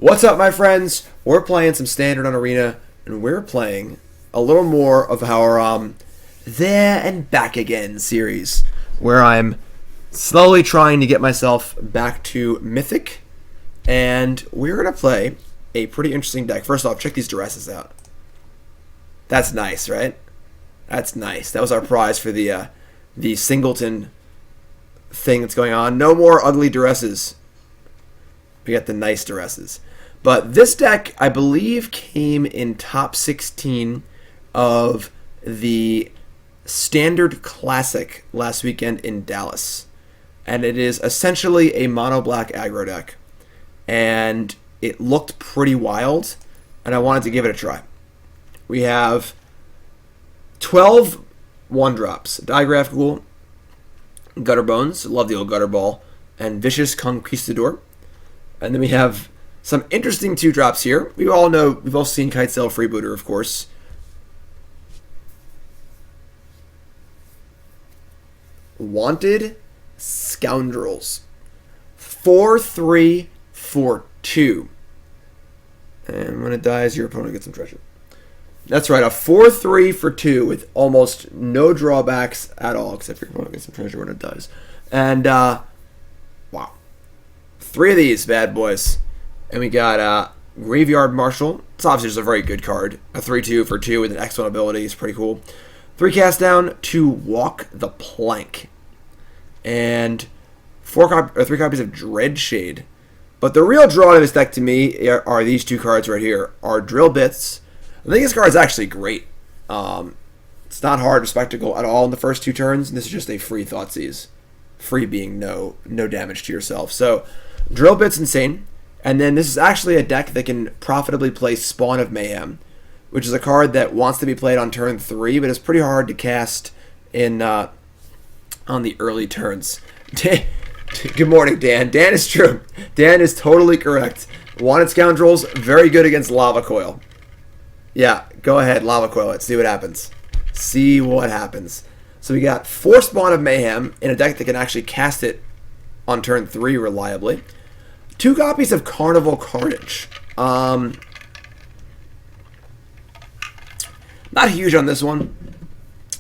What's up, my friends? We're playing some Standard on Arena, and we're playing a little more of our There and Back Again series, where I'm slowly trying to get myself back to Mythic, and we're going to play a pretty interesting deck. First off, check these Duresses out. That's nice, right? That's nice. That was our prize for the singleton thing that's going on. No more ugly Duresses. We got the nice Duresses. But this deck, I believe, came in top 16 of the Standard Classic last weekend in Dallas. And it is essentially a Mono Black Aggro deck. And it looked pretty wild, and I wanted to give it a try. We have 12 1-drops. Diregraf Ghoul, Gutterbones, love the old Gutter Ball, and Vicious Conquistador. And then we have some interesting 2-drops here. We've all seen Kitesail Freebooter, of course. Wanted Scoundrels. 4-3 for 2. And when it dies, your opponent gets some treasure. That's right, a 4-3 for 2 with almost no drawbacks at all, except your opponent gets some treasure when it dies. And, wow. 3 of these bad boys. And we got Graveyard Marshal. It's obviously just a very good card. A 3-2 for 2 with an X1 ability is pretty cool. 3 cast down to Walk the Plank. And 3 copies of Dreadshade. But the real draw to this deck to me are these 2 cards right here. Are Drill Bits. I think this card is actually great. It's not hard or spectacle at all in the first 2 turns. And this is just a free Thoughtseize. Free being no damage to yourself. So Drill Bit's insane. And then this is actually a deck that can profitably play Spawn of Mayhem, which is a card that wants to be played on turn 3, but it's pretty hard to cast in on the early turns. Good morning, Dan. Dan is true. Dan is totally correct. Wanted Scoundrels, very good against Lava Coil. Yeah, go ahead, Lava Coil it. See what happens. See what happens. So we got 4 Spawn of Mayhem in a deck that can actually cast it on turn 3 reliably. 2 copies of Carnival Carnage. Not huge on this one.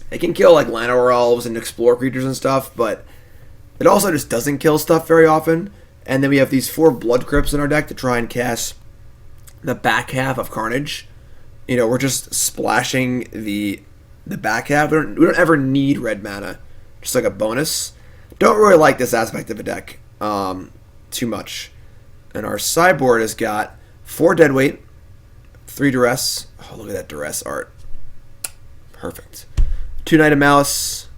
It can kill like Llanowar Elves and explore creatures and stuff, but it also just doesn't kill stuff very often. And then we have these 4 Blood Crypts in our deck to try and cast the back half of Carnage. You know, we're just splashing the back half. We don't ever need red mana, just like a bonus. Don't really like this aspect of a deck too much. And our sideboard has got 4 Deadweight, 3 Duress. Oh, look at that Duress art. Perfect. 2 Knight of Malice,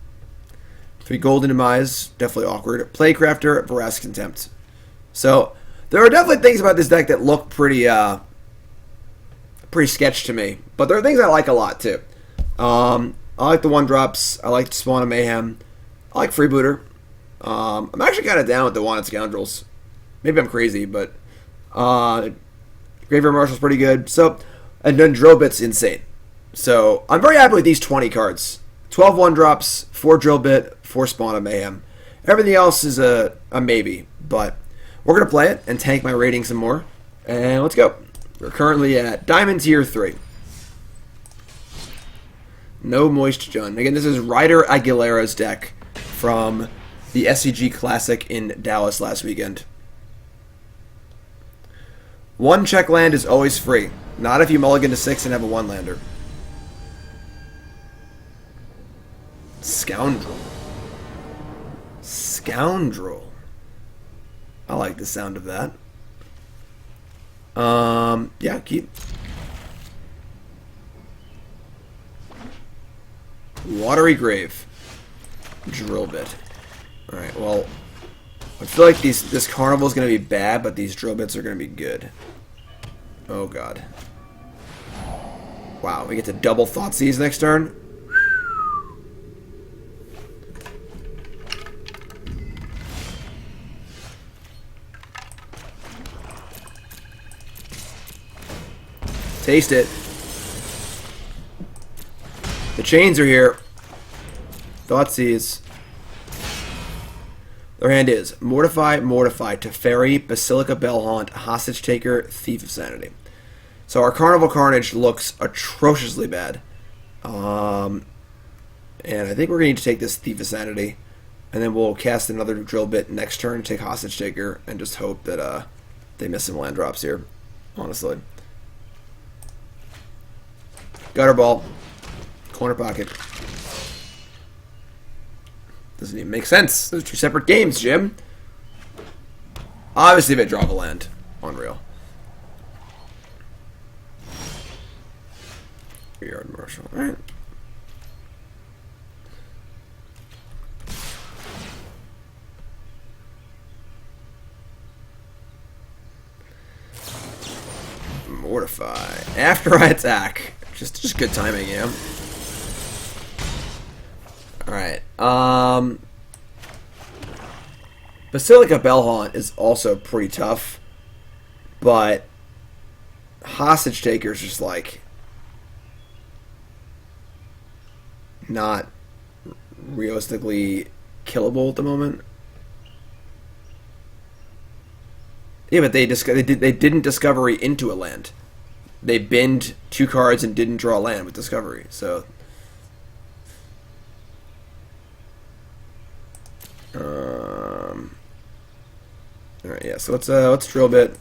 3 Golden Demise, definitely awkward. Plaguecrafter, Vraska, Contempt. So there are definitely things about this deck that look pretty sketch to me, but there are things I like a lot too. I like the 1-drops. I like Spawn of Mayhem. I like Freebooter. I'm actually kind of down with the Wanted Scoundrels. Maybe I'm crazy, but Graveyard Marshal's pretty good. So, and then Drill Bit's insane. So I'm very happy with these 20 cards. 12 1-drops, 4 Drill Bit, 4 Spawn of Mayhem. Everything else is a maybe, but we're gonna play it and tank my rating some more. And let's go. We're currently at Diamond Tier 3. No Moist Jun. Again, this is Ryder Aguilera's deck from the SCG Classic in Dallas last weekend. 1 check land is always free. Not if you mulligan to 6 and have a 1-lander. Scoundrel. Scoundrel. I like the sound of that. Yeah, keep. Watery Grave. Drill Bit. Alright, well, I feel like this Carnival is going to be bad, but these Drill Bits are going to be good. Oh, God. Wow, we get to double Thoughtseize next turn. Taste it. The chains are here. Thoughtseize. Their hand is Mortify, Mortify, Teferi, Basilica Bellhaunt, Hostage Taker, Thief of Sanity. So our Carnival Carnage looks atrociously bad. And I think we're going to need to take this Thief of Sanity, and then we'll cast another Drill Bit next turn, take Hostage Taker, and just hope that they miss some land drops here, honestly. Gutter Ball. Corner Pocket. Doesn't even make sense. Those are two separate games, Jim. Obviously, if I draw the land. Unreal. Graveyard Marshal. Alright. Mortify. After I attack. Just good timing, yeah. Alright. Basilica Bellhaunt is also pretty tough, but Hostage Taker is just like not realistically killable at the moment. Yeah, but they didn't Discovery into a land. They binned 2 cards and didn't draw a land with Discovery. So, all right, yeah. So let's Drill Bit.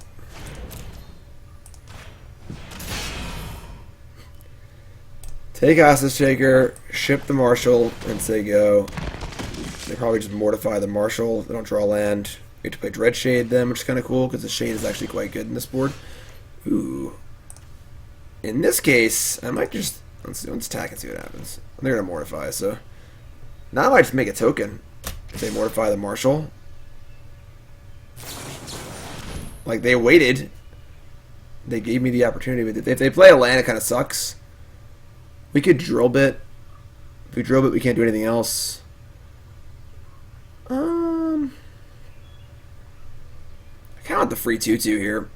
Take Hostage Taker, ship the Marshal, and say go. They probably just mortify the Marshal. They don't draw land. We get to play Dreadshade then, which is kind of cool because the Shade is actually quite good in this board. Ooh. In this case, I might just let's attack and see what happens. They're gonna mortify, so now I might just make a token if they mortify the Marshal. Like, they waited. They gave me the opportunity, but if they play a land, it kind of sucks. We could Drill Bit. If we Drill Bit, we can't do anything else. I kind of want the free 2/2 here.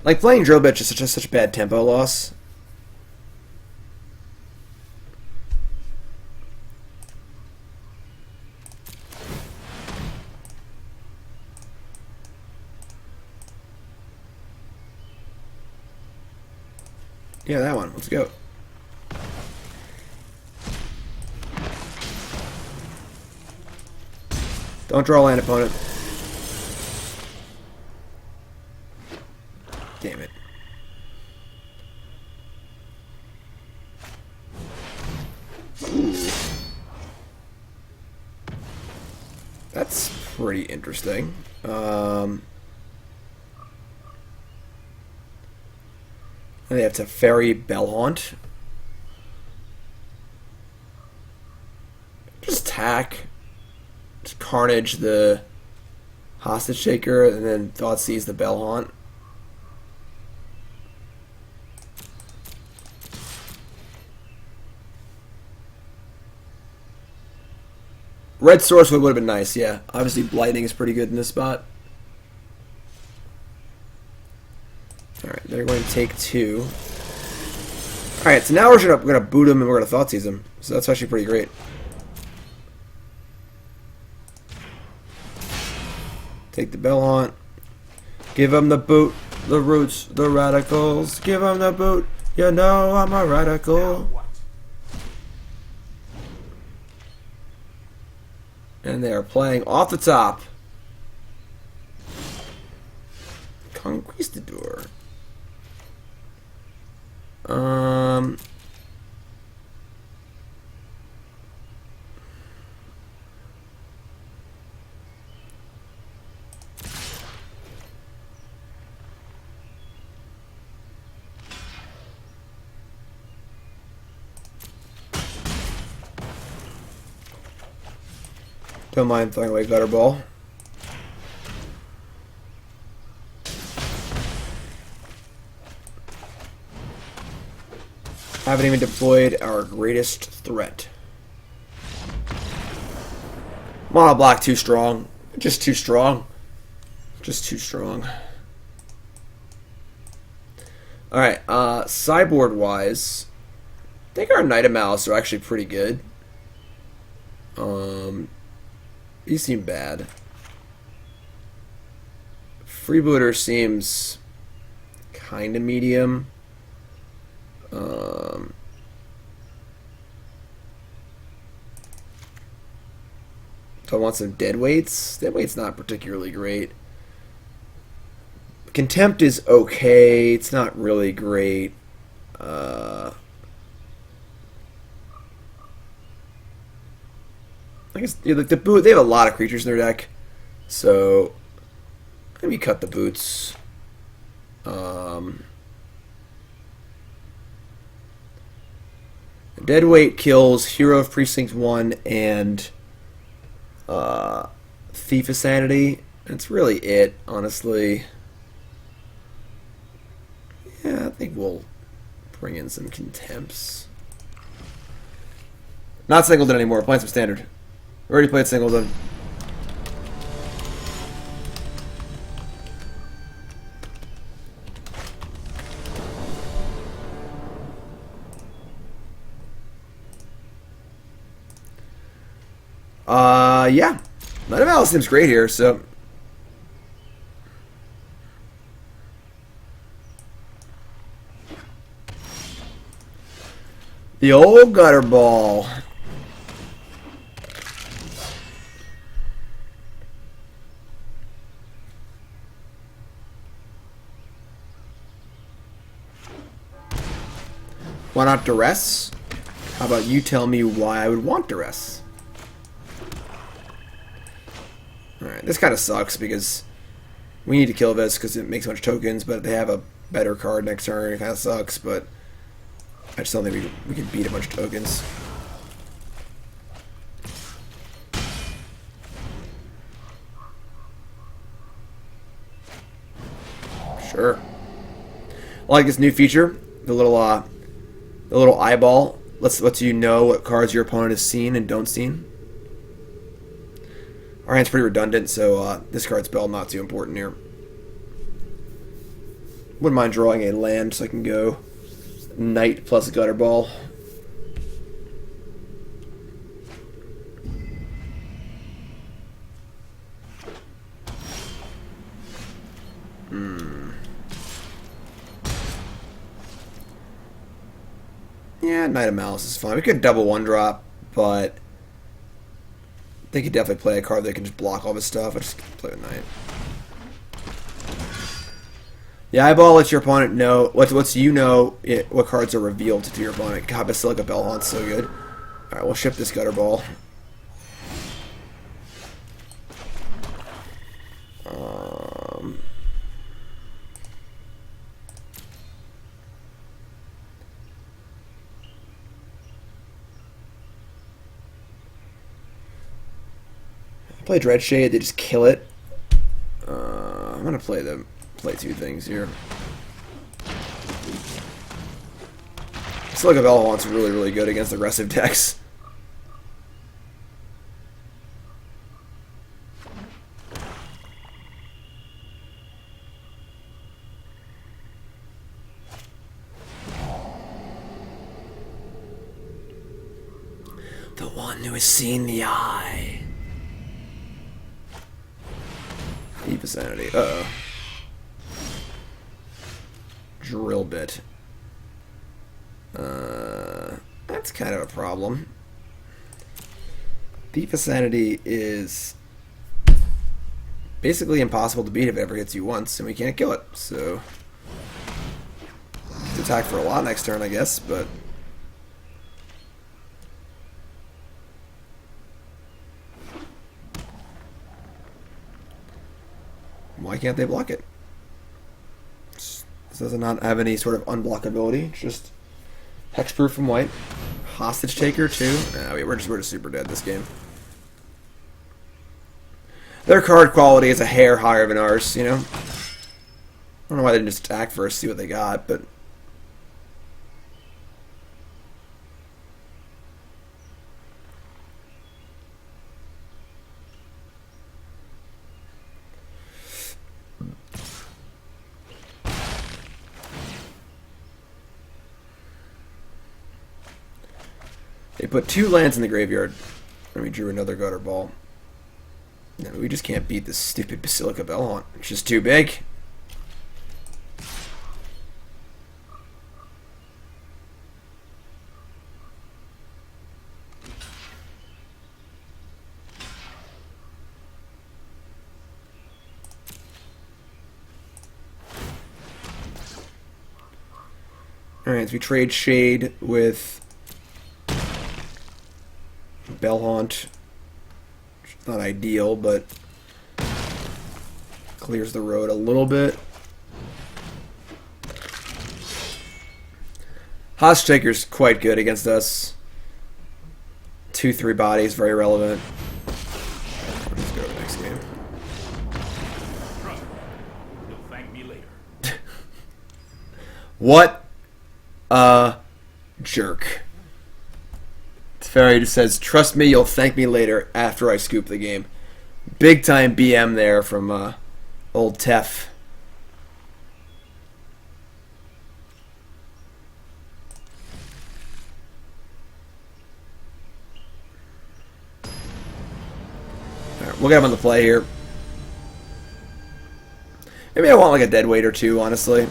Like, playing Drill Bit is just such a bad tempo loss. Yeah, that one. Let's go. Don't draw land, opponent. Damn it. Ooh. That's pretty interesting. And they have Teferi Bellhaunt. Just attack. Just Carnage the Hostage Taker, and then Thoughtseize the Bellhaunt. Red Sourcewood would have been nice, yeah. Obviously, Blighting is pretty good in this spot. Alright, they're going to take 2. Alright, so now we're gonna boot him and we're gonna Thoughtseize him. So that's actually pretty great. Take the Bellhaunt. Give him the boot, the roots, the radicals. Give him the boot. You know I'm a radical. And they are playing off the top. Conquistador. Don't mind throwing away Gutter Ball. Haven't even deployed our greatest threat. Mono Black too strong. Just too strong. Just too strong. Alright, sideboard wise, I think our Knight of Malice are actually pretty good. These seem bad. Freebooter seems kind of medium. Do I want some deadweights? Deadweight's not particularly great. Contempt is okay. It's not really great. I guess like the boot. They have a lot of creatures in their deck, so maybe cut the boots. Deadweight kills Hero of Precinct 1 and Thief of Sanity. That's really it, honestly. Yeah, I think we'll bring in some Contempts. Not Singleton anymore. Playing some Standard. We already played Singleton. Yeah. Knight of Malice seems great here, so. The old gutter ball. Why not Duress? How about you tell me why I would want Duress? Alright, this kind of sucks because we need to kill this because it makes a bunch of tokens, but they have a better card next turn. It kind of sucks, but I just don't think we can beat a bunch of tokens. Sure. I like this new feature, the little eyeball lets you know what cards your opponent has seen and don't seen. Our hand's pretty redundant, so this card spell not too important here. Wouldn't mind drawing a land so I can go Knight plus Gutter Ball. Yeah, Knight of Malice is fine. We could double one drop, but they could definitely play a card that can just block all this stuff. I just play with Knight. The eyeball lets your opponent know lets you know what cards are revealed to your opponent. God, Basilica Bellhaunt's so good. Alright, we'll ship this Gutter Ball. Play Dreadshade, they just kill it. I'm gonna play two things here. Basilica Bellhaunt's really, really good against aggressive decks. The one who has seen the eye. Deep Sanity. Uh-oh. Drill bit. That's kind of a problem. Deep Sanity is basically impossible to beat if it ever hits you once, and we can't kill it. So, attack for a lot next turn, I guess, but why can't they block it? This does not have any sort of unblockability. It's just hexproof from white. Hostage taker too. Nah, we're just super dead this game. Their card quality is a hair higher than ours, you know. I don't know why they didn't just attack first, see what they got, but They put 2 lands in the graveyard, and we drew another Gutter Ball. No, we just can't beat this stupid Basilica Bellhaunt. It's just too big. Alright, so we trade Shade with Bellhaunt. It's not ideal, but clears the road a little bit. Hostage-Taker's quite good against us. 2/3 bodies, very relevant. Let's go to the next game. You'll thank me later. What a jerk. Fairy just says, trust me, you'll thank me later after I scoop the game. Big time BM there from old Tef. Alright, we'll get him on the play here. Maybe I want like a dead weight or two, honestly.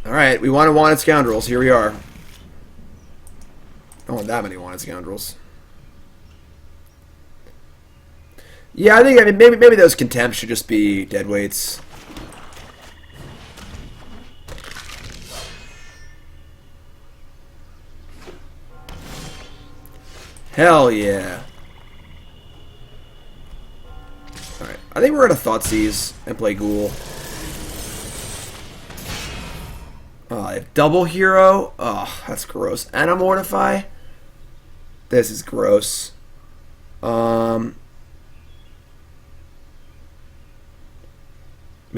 Alright, we wanted Scoundrels. Here we are. I don't want that many Wanted Scoundrels. Yeah, I mean maybe those Contempts should just be deadweights. Hell yeah. Alright, I think we're gonna Thoughtseize and play Ghoul. I have double hero. Oh, that's gross. And a Mortify. This is gross. Maybe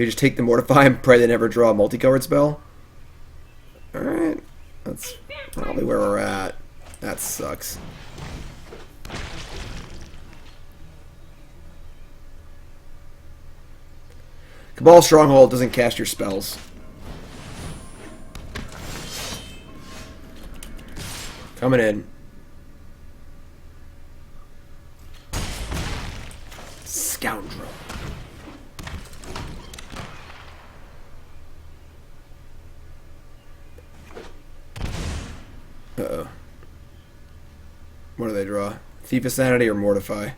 just take the Mortify and pray they never draw a multicolored spell. Alright. That's probably where we're at. That sucks. Cabal Stronghold doesn't cast your spells. Coming in. Scoundrel. Uh-oh. What do they draw? Thief of Sanity or Mortify?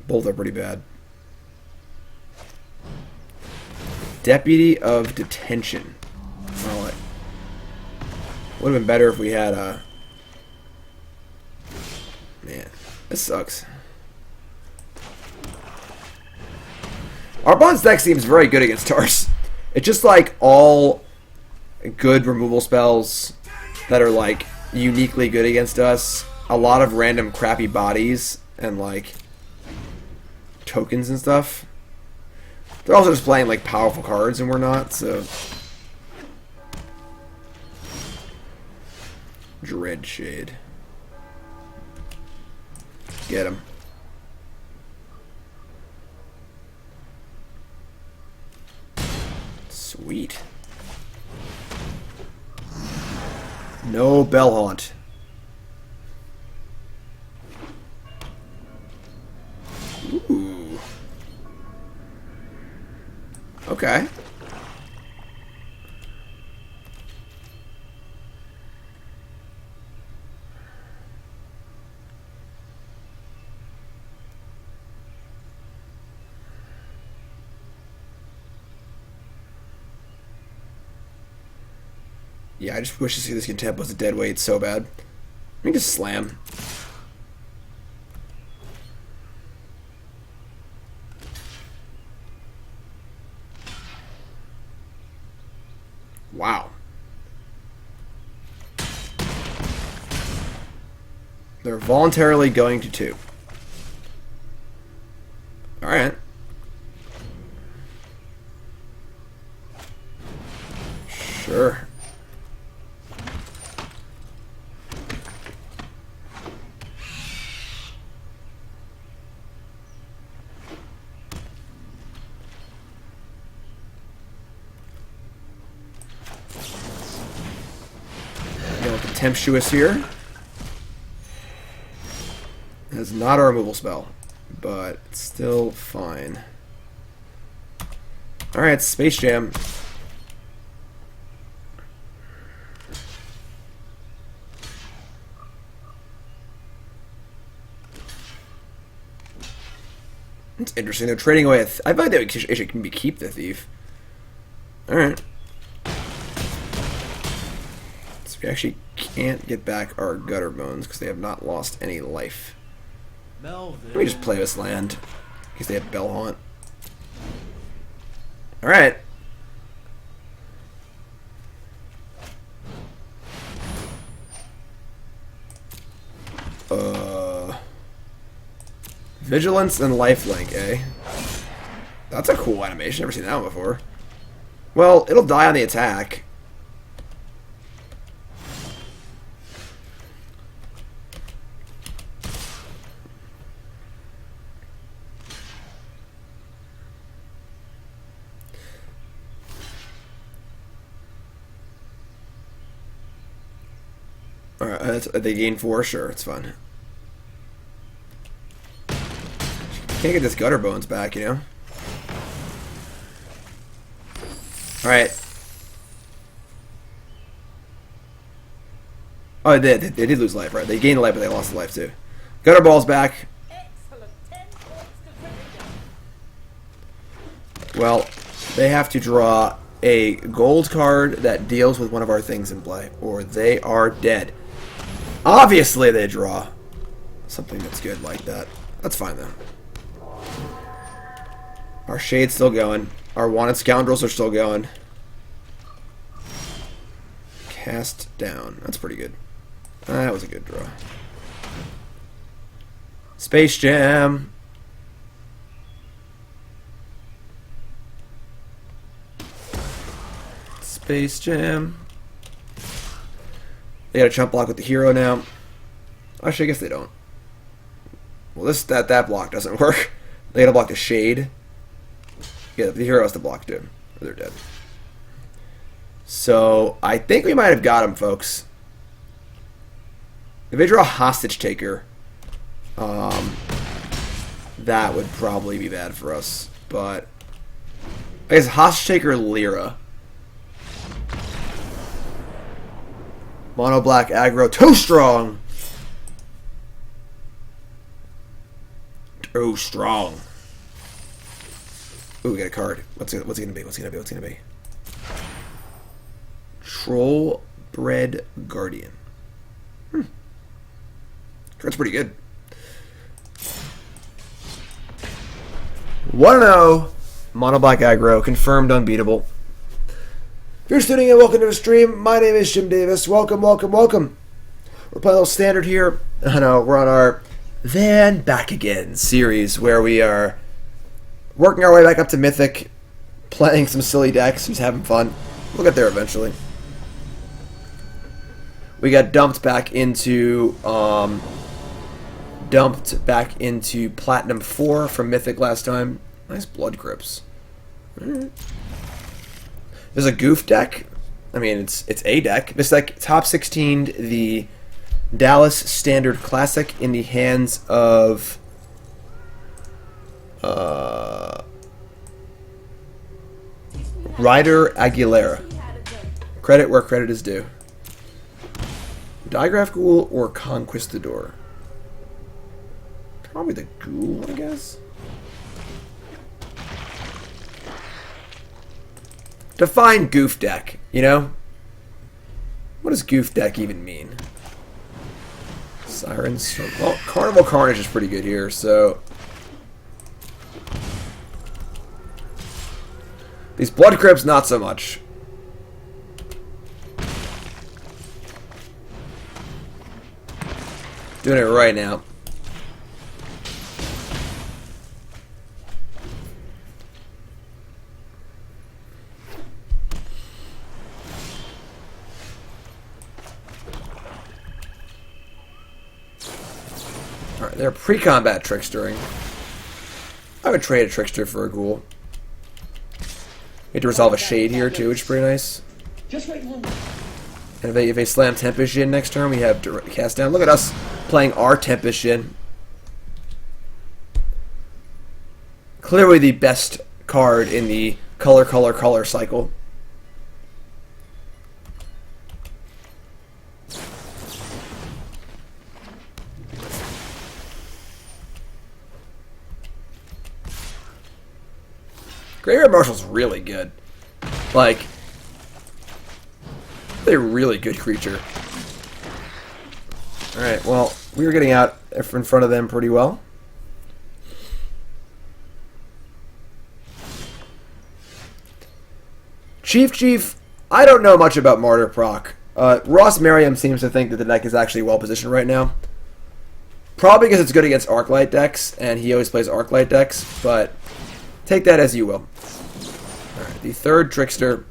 Both are pretty bad. Deputy of Detention. Well, it would have been better if we had a... Man, this sucks. Our Bond's deck seems very good against Tars. It's just like all good removal spells that are like uniquely good against us. A lot of random crappy bodies and like tokens and stuff. They're also just playing like powerful cards and we're not, so... Dread Shade. Get him. Sweet. No Bellhaunt. Ooh. Okay. Yeah, I just wish to see this Contempt was a dead weight so bad. Let me just slam. Wow. They're voluntarily going to 2. Alright. Sure. contemptuous here. It's not a removal spell, but it's still fine. Alright, Space Jam. It's interesting. They're trading away. I thought they should keep the thief. All right. So we actually can't get back our Gutterbones because they have not lost any life. Let me just play this land because they have Bell Haunt. All right. Vigilance and Lifelink, eh? That's a cool animation. Never seen that one before. Well, it'll die on the attack. Alright, they gain 4? Sure, it's fun. Can't get this Gutterbones back, you know? Alright. Oh, they did lose life, right? They gained life, but they lost the life, too. Gutterball's back. Well, they have to draw a gold card that deals with one of our things in play, or they are dead. Obviously, they draw something that's good like that. That's fine, though. Our Shade's still going. Our Wanted Scoundrels are still going. Cast down. That's pretty good. That was a good draw. Space Jam. Space Jam. They got a chump block with the hero now. Actually, I guess they don't. Well, that block doesn't work. They gotta block the Shade. Yeah, the hero has to block too, or they're dead. So I think we might have got him, folks. If they draw a Hostage Taker, that would probably be bad for us. But I guess Hostage Taker Lyra. Mono Black Aggro, too strong. Too strong. Ooh, we got a card. What's it gonna be? What's it gonna be? Trollbred Guardian. That's pretty good. 1-0. Mono Black Aggro, confirmed unbeatable. If you're tuning in, welcome to the stream. My name is Jim Davis. Welcome, welcome, welcome. We're playing a little standard here. I know, we're on our Then Back Again series where we are working our way back up to Mythic, playing some silly decks, just having fun. We'll get there eventually. We got dumped back into Platinum 4 from Mythic last time. Nice Blood Crypts. Alright. There's a goof deck. I mean, it's a deck. This deck top 16 the Dallas Standard Classic in the hands of Ryder Aguilera. Credit where credit is due. Diregraf Ghoul or Conquistador? Probably the Ghoul, I guess. Define goof deck, you know? What does goof deck even mean? Sirens. Well, Carnival Carnage is pretty good here, so these Blood Crypts, not so much. Doing it right now. Alright, they're pre-combat trickstering. I would trade a trickster for a ghoul. We have to resolve a Shade here too, which is pretty nice. Just wait long. And if they slam Tempest Djinn next turn, we have cast down. Look at us playing our Tempest Djinn. Clearly the best card in the color cycle. Graveyard Marshal's really good. Like, they're a really good creature. Alright, well, we were getting out in front of them pretty well. Chief, I don't know much about Martyr Proc. Ross Merriam seems to think that the deck is actually well positioned right now. Probably because it's good against Arclight decks, and he always plays Arclight decks, but take that as you will. Alright, the third Trickster.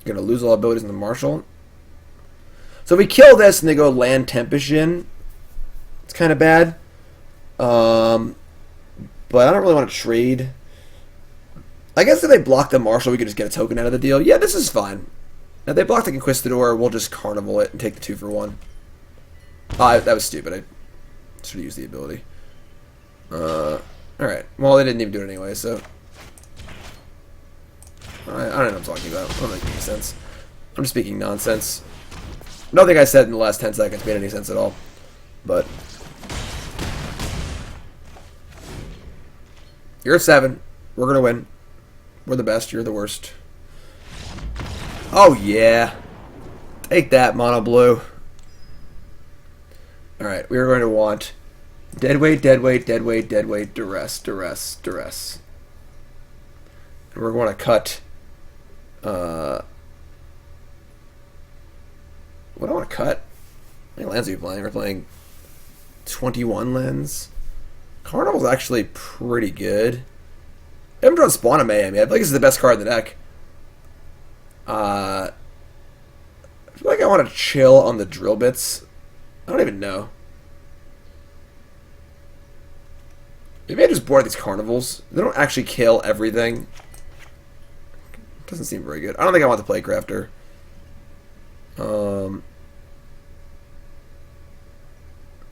Gonna lose all abilities in the Marshal. So if we kill this and they go land Tempest Djinn, it's kind of bad. But I don't really want to trade. I guess if they block the Marshal, we could just get a token out of the deal. Yeah, this is fine. If they block the Conquistador, we'll just Carnival it and take the 2 for 1. That was stupid. I should have used the ability. Alright. Well, they didn't even do it anyway, so... I don't know what I'm talking about. I don't make any sense. I'm just speaking nonsense. Nothing I said in the last 10 seconds made any sense at all. But... You're 7. We're going to win. We're the best. You're the worst. Oh, yeah. Take that, Mono Blue. Alright, we are going to want Deadweight, Duress. And we're going to cut... what do I want to cut? How many lands are we playing? We're playing 21 lands. Carnival's actually pretty good. I haven't drawn Spawn of Mayhem yet. I feel like this is the best card in the deck. I feel like I want to chill on the drill bits. I don't even know. Maybe I just board these Carnivals. They don't actually kill everything. Doesn't seem very good. I don't think I want the Plaguecrafter.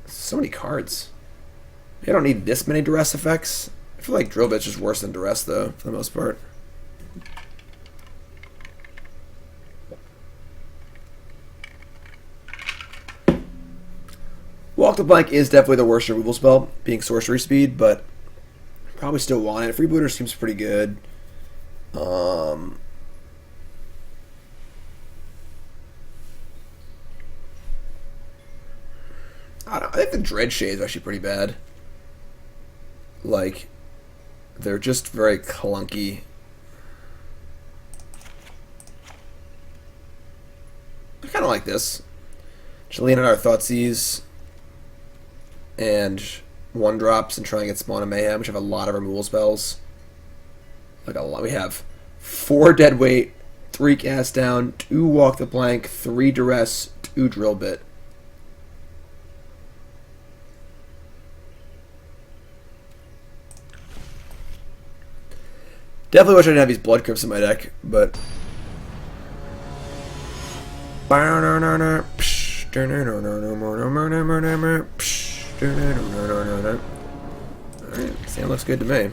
So many cards. I don't need this many Duress effects. I feel like Drill Bit's just worse than Duress, though, for the most part. Walk the Blank is definitely the worst removal spell, being sorcery speed, but probably still want it. Freebooter seems pretty good. I think the Dread Shade is actually pretty bad. Like, they're just very clunky. I kind of like this. Just lean on our Thoughtseize and 1-drops and try and get Spawn of Mayhem, which have a lot of removal spells. Like a lot. We have 4 Deadweight, 3 Cast Down, 2 Walk the Plank, 3 Duress, 2 Drill Bit. Definitely wish I didn't have these Blood Crypts in my deck, but... Alright, Sam looks good to me.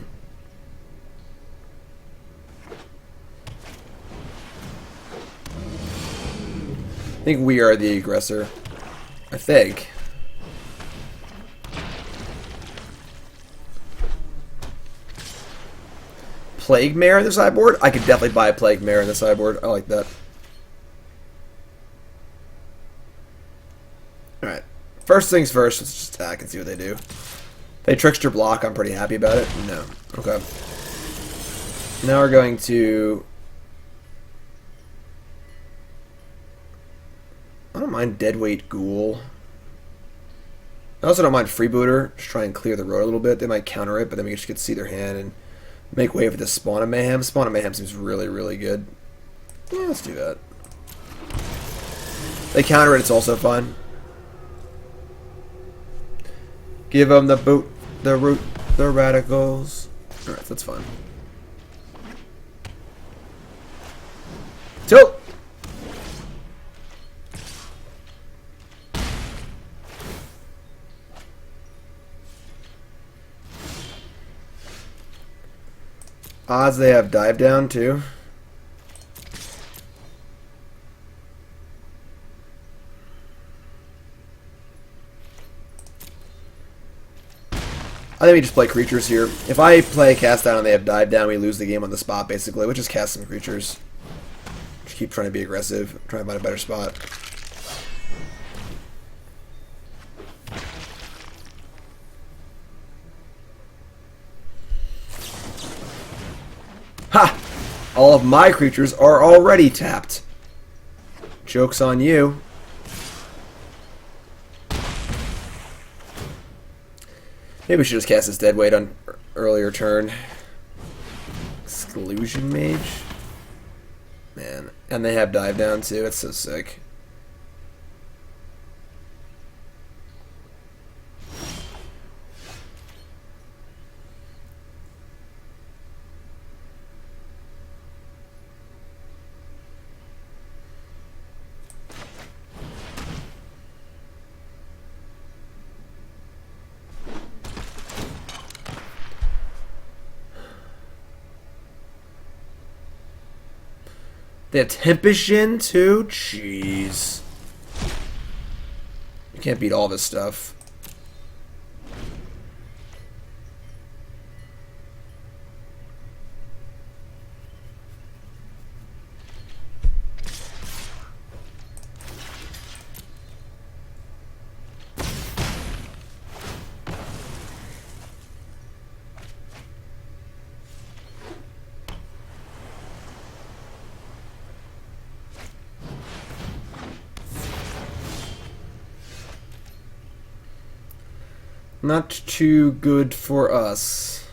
I think we are the aggressor. I think. Plague Mare in the sideboard? I could definitely buy a Plague Mare in the sideboard. I like that. Alright. First things first, let's just attack and see what they do. They Trickster block, I'm pretty happy about it. No. Okay. Now we're going to... I don't mind Deadweight Ghoul. I also don't mind Freebooter. Just try and clear the road a little bit. They might counter it, but then we just get to see their hand and make way for the Spawn of Mayhem. Spawn of Mayhem seems really, really good. Yeah, let's do that. They counter it, it's also fun. Give them the boot, the root, the radicals. Alright, that's fun. Odds they have dive down too. I think we just play creatures here. If I play cast down and they have dive down, we lose the game on the spot basically. We just cast some creatures. Just keep trying to be aggressive, try to find a better spot. Ha! All of my creatures are already tapped. Joke's on you. Maybe we should just cast this deadweight on earlier turn. Exclusion Mage? Man. And they have dive down too, it's so sick. They have Tempest too? Jeez. You can't beat all this stuff. Not too good for us.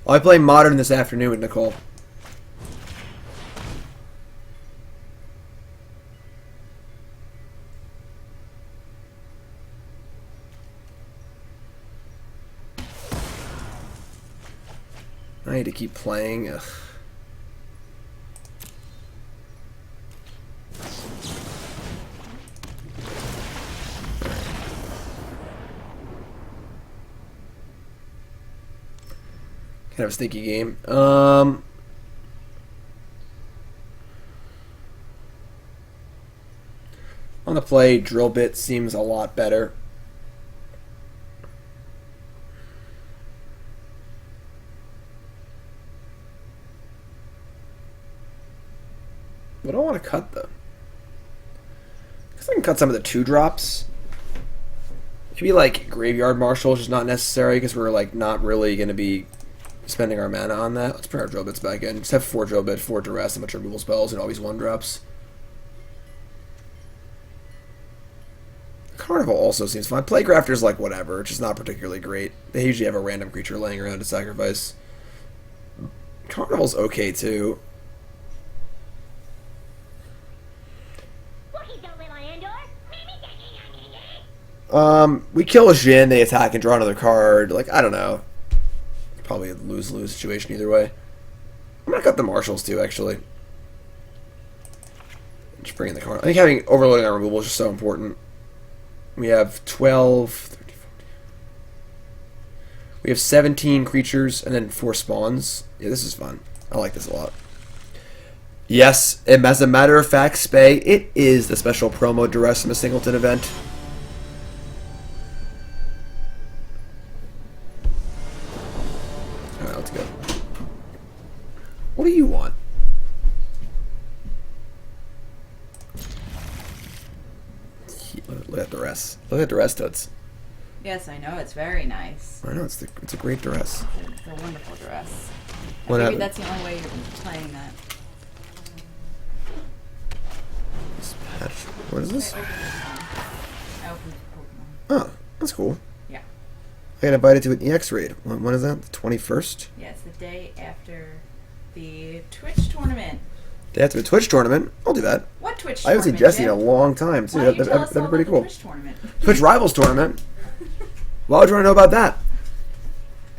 I play Modern this afternoon with Nicole. I need to keep playing. Ugh. Kind of a stinky game. On the play, Drill Bit seems a lot better. But I don't want to cut them. Because I can cut some of the 2-drops. Maybe like Graveyard Marshal is just not necessary because we're like not really going to be spending our mana on that. Let's bring our drill bits back in. Just have 4 drill bit, 4 duress, and a bunch of removal spells, and always 1-drops. Carnival also seems fine. Plaguecrafter's like whatever, it's just not particularly great. They usually have a random creature laying around to sacrifice. Carnival's okay too. We kill a Jhin, they attack and draw another card. Like, I don't know. Probably a lose-lose situation either way. I'm gonna cut the marshals too, actually. Just bring in the card. I think having overloading on removal is just so important. We have 12, 13, 14. We have 17 creatures and then 4 spawns. Yeah, this is fun. I like this a lot. Yes, as a matter of fact, Spay, it is the special promo Duress from the Singleton event. Alright, let's go. What do you want? Look at the rest. Look at the rest, Toots. Yes, I know. It's very nice. I know, it's a great Duress. It's a wonderful Duress. What I happened? figured that's the only way you're playing that. What is this? I opened Pokemon. Oh, that's cool. Yeah. I got invited to an EX raid. When is that? The 21st? Yeah, it's the day after the Twitch tournament. Day after the Twitch tournament? I'll do that. What Twitch I haven't tournament? seen Jesse in a Jim? long time, too. Why don't you tell us That'd all be pretty about cool. the Twitch tournament? Twitch Rivals tournament? Why would you want to know about that?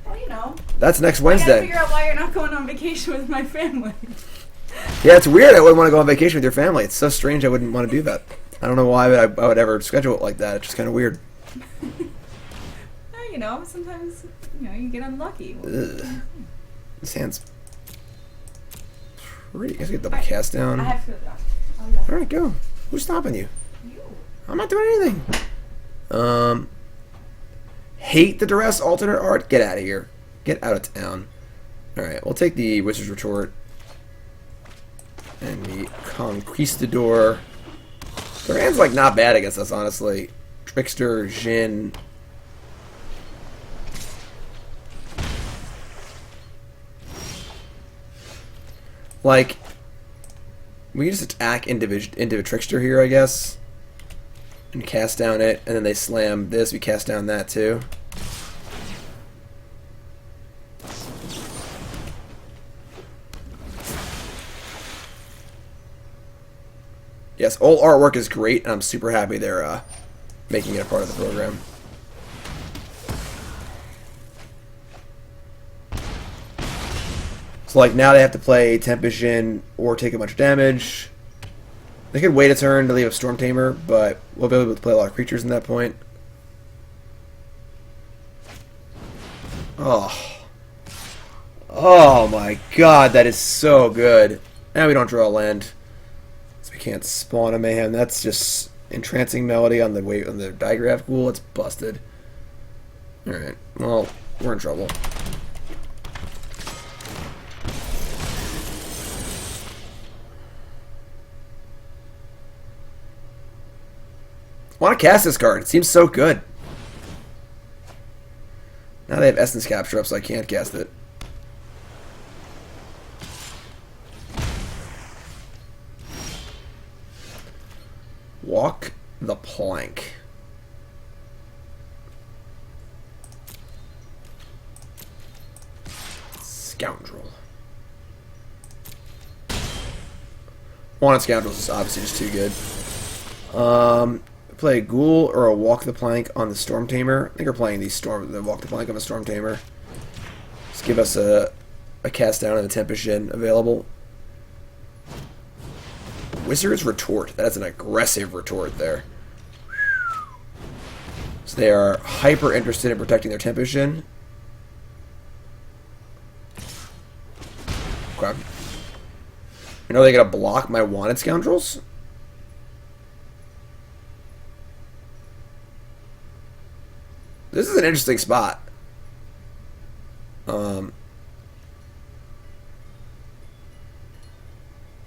Well, you know. That's next I gotta Wednesday. figure out why you're not going on vacation with my family. Yeah, it's weird. I wouldn't want to go on vacation with your family. It's so strange I wouldn't want to do that. I don't know why I would ever schedule it like that. It's just kind of weird. You know, sometimes you know, you get unlucky. Ugh. This hand's pretty. I guess get double cast down. I have to go to the doctor. Oh, yeah. All right, go. Who's stopping you? You. I'm not doing anything. Hate the Duress alternate art. Get out of here. Get out of town. All right, we'll take the Wizard's Retort and the Conquistador. Their hand's like not bad against us, honestly. Trickster, Jhin. Like, we can just attack into a Trickster here, I guess. And cast down it, and then they slam this, we cast down that too. Yes, all artwork is great, and I'm super happy they're making it a part of the program. So like now they have to play Tempest Jhin or take a bunch of damage. They could wait a turn to leave a Storm Tamer, but we'll be able to play a lot of creatures in that point. Oh my god, that is so good. Now we don't draw a land. So we can't Spawn of Mayhem. That's just entrancing melody on the Diregraf Ghoul. It's busted. Alright, well, we're in trouble. I want to cast this card. It seems so good. Now they have Essence Capture up, so I can't cast it. Walk the plank. Scoundrel. Wanted Scoundrels is obviously just too good. Play a Ghoul or a Walk the Plank on the Storm Tamer. I think we're playing the Walk the Plank on the Storm Tamer. Just give us a cast down and a Tempest Jhin available. Wizard's Retort. That's an aggressive retort there. So they are hyper interested in protecting their Tempest Jhin. Okay. You know they're gonna block my Wanted Scoundrels? This is an interesting spot.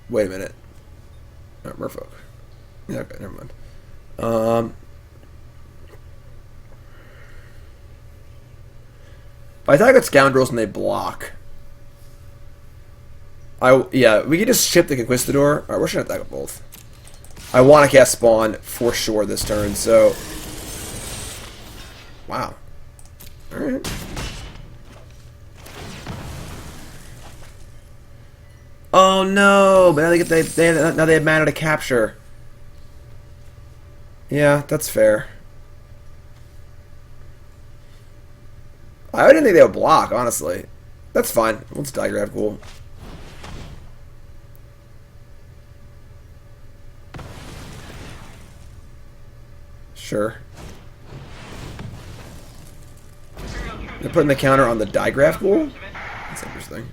Wait a minute. No, Merfolk. Yeah, okay, never mind. If I attack with Scoundrels and they block, yeah, we can just ship the Conquistador. Alright, we're just gonna attack with both. I want to cast Spawn for sure this turn, so. Wow. Alright. Oh no! But now now they have mana to capture. Yeah, that's fair. I didn't think they would block, honestly. That's fine. Let's Diregraf Ghoul. Sure. They're putting the counter on the Diregraf Ghoul? That's interesting.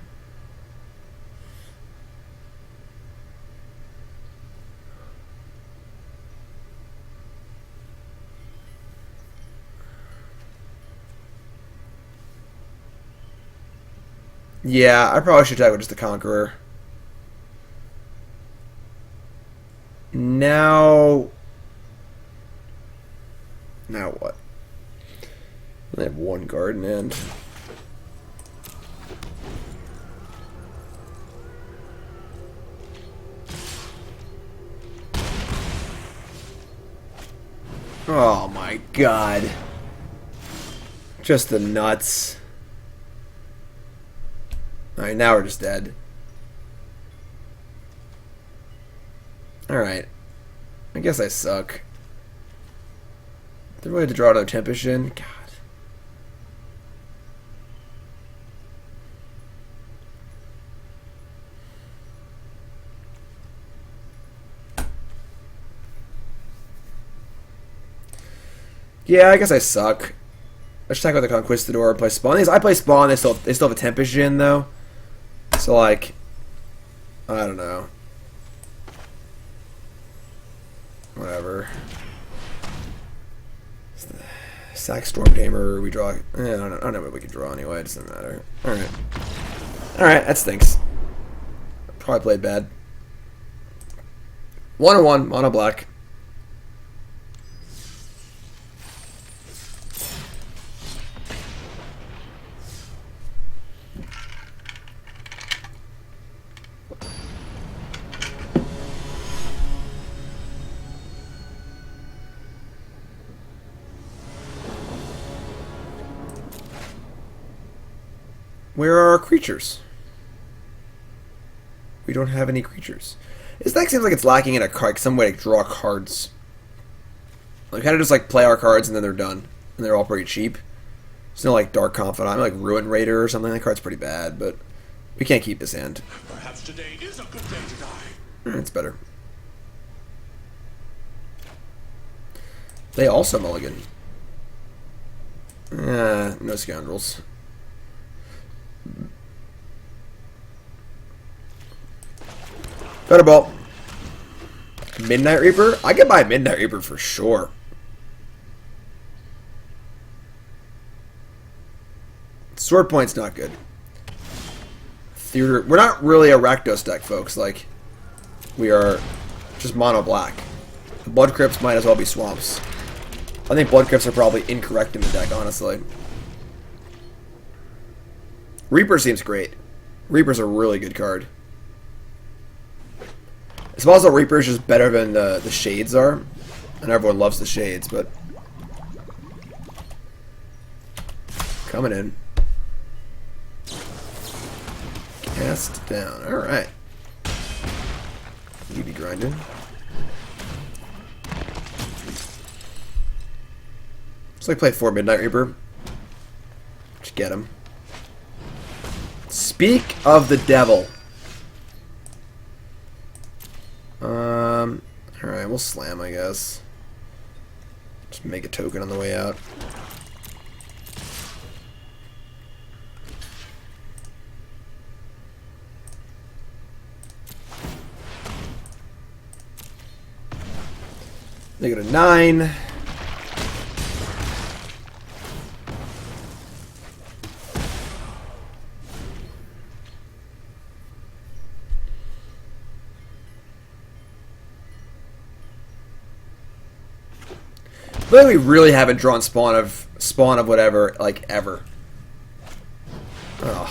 Yeah, I probably should attack with just the Conqueror. Now what? They have one garden and oh my god. Just the nuts. Alright, now we're just dead. Alright. I guess I suck. Did we have to draw another Tempest Jhin? God. Yeah, I guess I suck. Let's check out the Conquistador and play Spawn. I play Spawn. They still have a Tempest in though. So like, I don't know. Whatever. Sack Stormtamer. We draw. I don't know what we can draw anyway. It doesn't matter. All right. All right. That stinks. Probably played bad. 1/1 Mono Black. Where are our creatures? We don't have any creatures. This deck seems like it's lacking in a card, some way to draw cards. Like, kind of just like play our cards and then they're done, and they're all pretty cheap. There's no like Dark Confidant, like Ruin Raider or something. That card's pretty bad, but we can't keep this hand. Perhaps today is a good day to die. It's better. They also mulligan. No Scoundrels. Gutterbolt. Midnight Reaper? I could buy Midnight Reaper for sure. Sword Point's not good. Theater. We're not really a Rakdos deck, folks. Like, we are just mono black. The Blood Crypts might as well be swamps. I think Blood Crypts are probably incorrect in the deck, honestly. Reaper seems great. Reaper's a really good card. I suppose the Reaper is just better than the Shades are. And everyone loves the Shades, but... Coming in. Cast down. Alright. You be grinding. Just like play 4 Midnight Reaper. Just get him. Speak of the devil. Alright, we'll slam, I guess. Just make a token on the way out. They go to 9. I feel like we really haven't drawn Spawn of whatever, like, ever. Oh,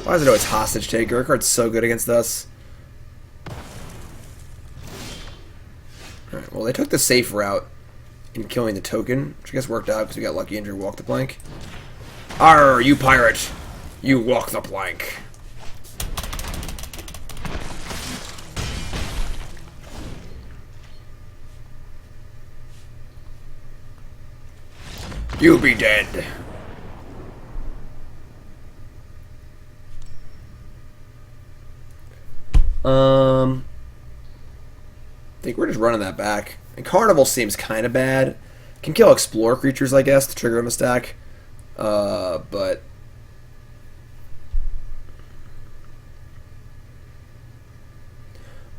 why is it always Hostage Taker? Our card's so good against us. Alright, well, they took the safe route in killing the token, which I guess worked out because we got lucky and drew Walk the Plank. Arr, you pirate! You walk the plank. You be dead. I think we're just running that back. And Carnival seems kind of bad. Can kill Explorer creatures, I guess, to trigger him a stack. But...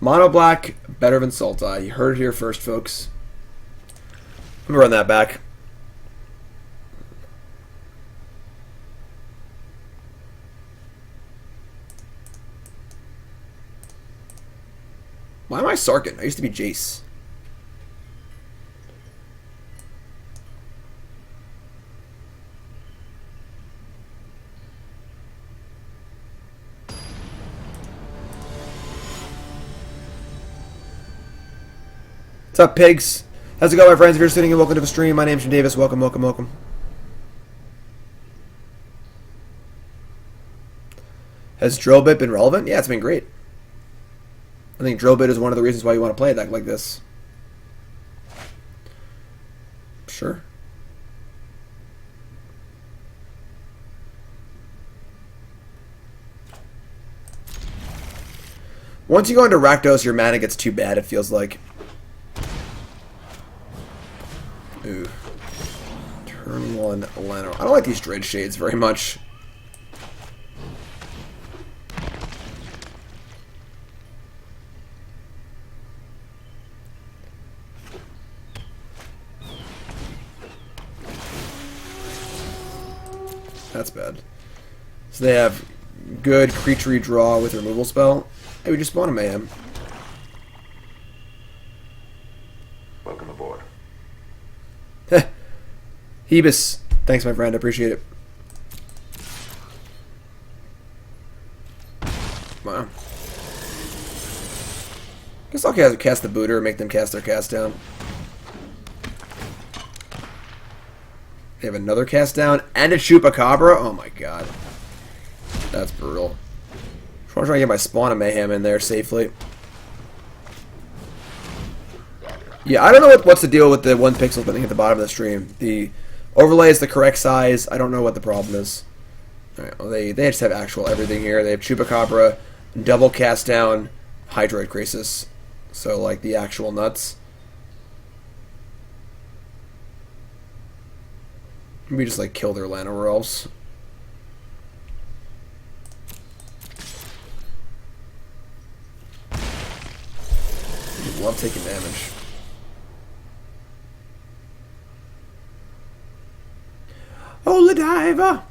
Mono Black, better than Sultai. You heard it here first, folks. I'm gonna run that back. Why am I Sarkin? I used to be Jace. What's up, pigs? How's it going, my friends? If you're sitting and welcome to the stream, my name's Jim Davis. Welcome, welcome, welcome. Has Drillbit been relevant? Yeah, it's been great. I think Drillbit is one of the reasons why you want to play a deck like this. Sure. Once you go into Rakdos, your mana gets too bad, it feels like. Ooh. Turn 1 Leno. I don't like these Dread Shades very much. That's bad. So they have good creature draw with removal spell. Hey, we just Spawn of Mayhem. Welcome aboard. Hebus. Thanks, my friend. I appreciate it. Wow. Guess I'll cast the booter and make them cast their cast down. They have another cast down and a Chupacabra? Oh my god. That's brutal. I'm trying to get my Spawn of Mayhem in there safely. Yeah, I don't know what's the deal with the 1 pixel thing at the bottom of the stream. The overlay is the correct size. I don't know what the problem is. Alright, well, they just have actual everything here. They have Chupacabra, double cast down, Hydroid Crisis. So, like, the actual nuts. Maybe just, like, kill their Llanowar Elves. I love taking damage. Oh, the diver!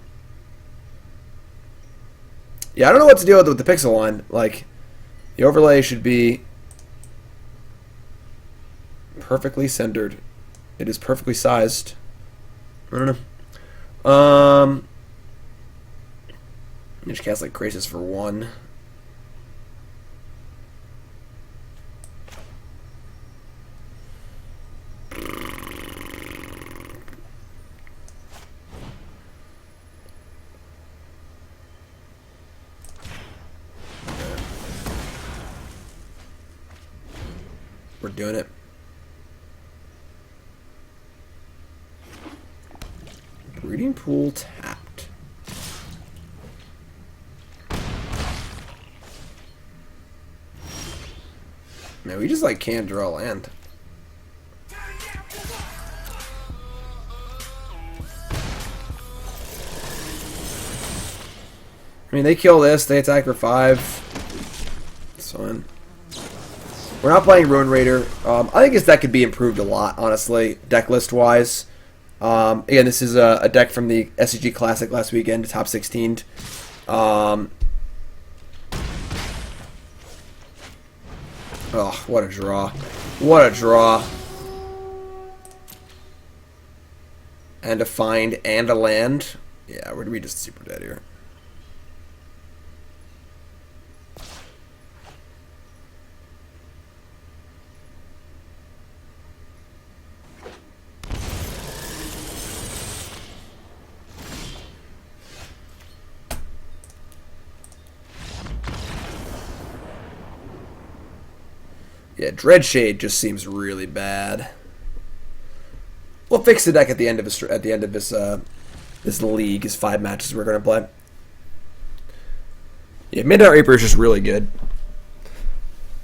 Yeah, I don't know what to do with the pixel line. Like, the overlay should be perfectly centered. It is perfectly sized. I don't know. Just cast like Crisis for 1. We're doing it. Breeding Pool tapped. Man, we just like can't draw land. I mean, they kill this, they attack for 5. It's fine. We're not playing Ruin Raider. I think his deck could be improved a lot, honestly, deck list wise. Again, this is a deck from the SCG Classic last weekend, top 16. Oh, what a draw. What a draw. And a find and a land. Yeah, we're just super dead here. Yeah, Dreadshade just seems really bad. We'll fix the deck at the end of this league. His 5 matches we're gonna play. Yeah, Midnight Reaper is just really good.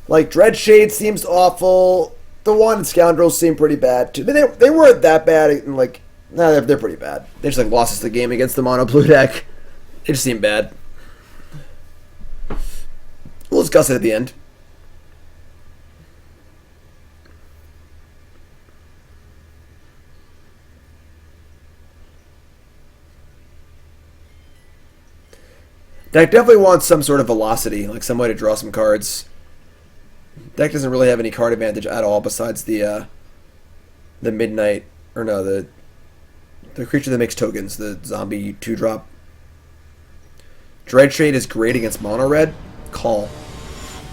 Like Dreadshade seems awful. The Wanted Scoundrels seem pretty bad too. They weren't that bad. And like, nah, they're pretty bad. They just like lost us the game against the Mono Blue deck. They just seem bad. We'll discuss it at the end. Deck definitely wants some sort of velocity, like some way to draw some cards. Deck doesn't really have any card advantage at all besides the midnight, or no, the creature that makes tokens, the zombie 2-drop. Dreadshade is great against mono red. Call.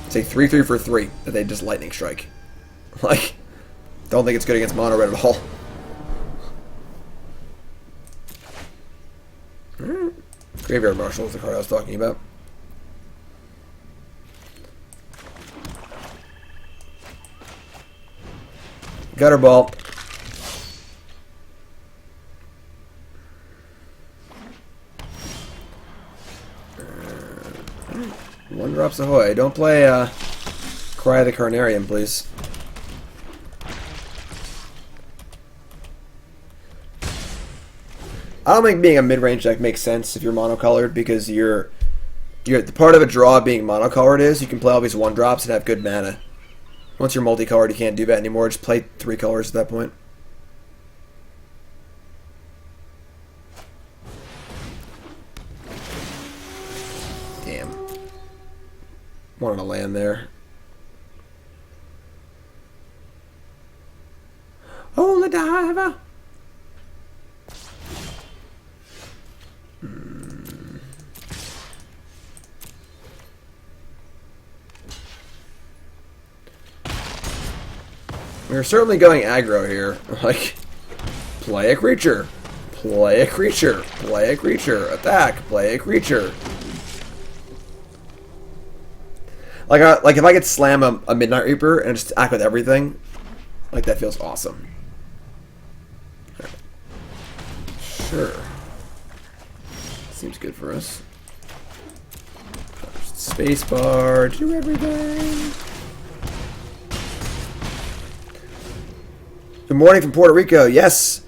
It's a 3/3 for 3 that they just lightning strike. Like, don't think it's good against mono red at all. Graveyard Marshal is the card I was talking about. Gutterball. One drops ahoy. Don't play Cry the Carnarium, please. I don't think being a mid-range deck makes sense if you're monocolored, because you're the part of a draw being monocolored is you can play all these 1-drops and have good mana. Once you're multicolored, you can't do that anymore. Just play 3 colors at that point. Damn. Wanted to land there. Oh, the diver! We're certainly going aggro here. Like, play a creature. Play a creature. Play a creature. Attack. Play a creature. Like if I could slam a Midnight Reaper and just act with everything, like that feels awesome. Right. Sure. Seems good for us. Spacebar. Do everything. Good morning from Puerto Rico. Yes,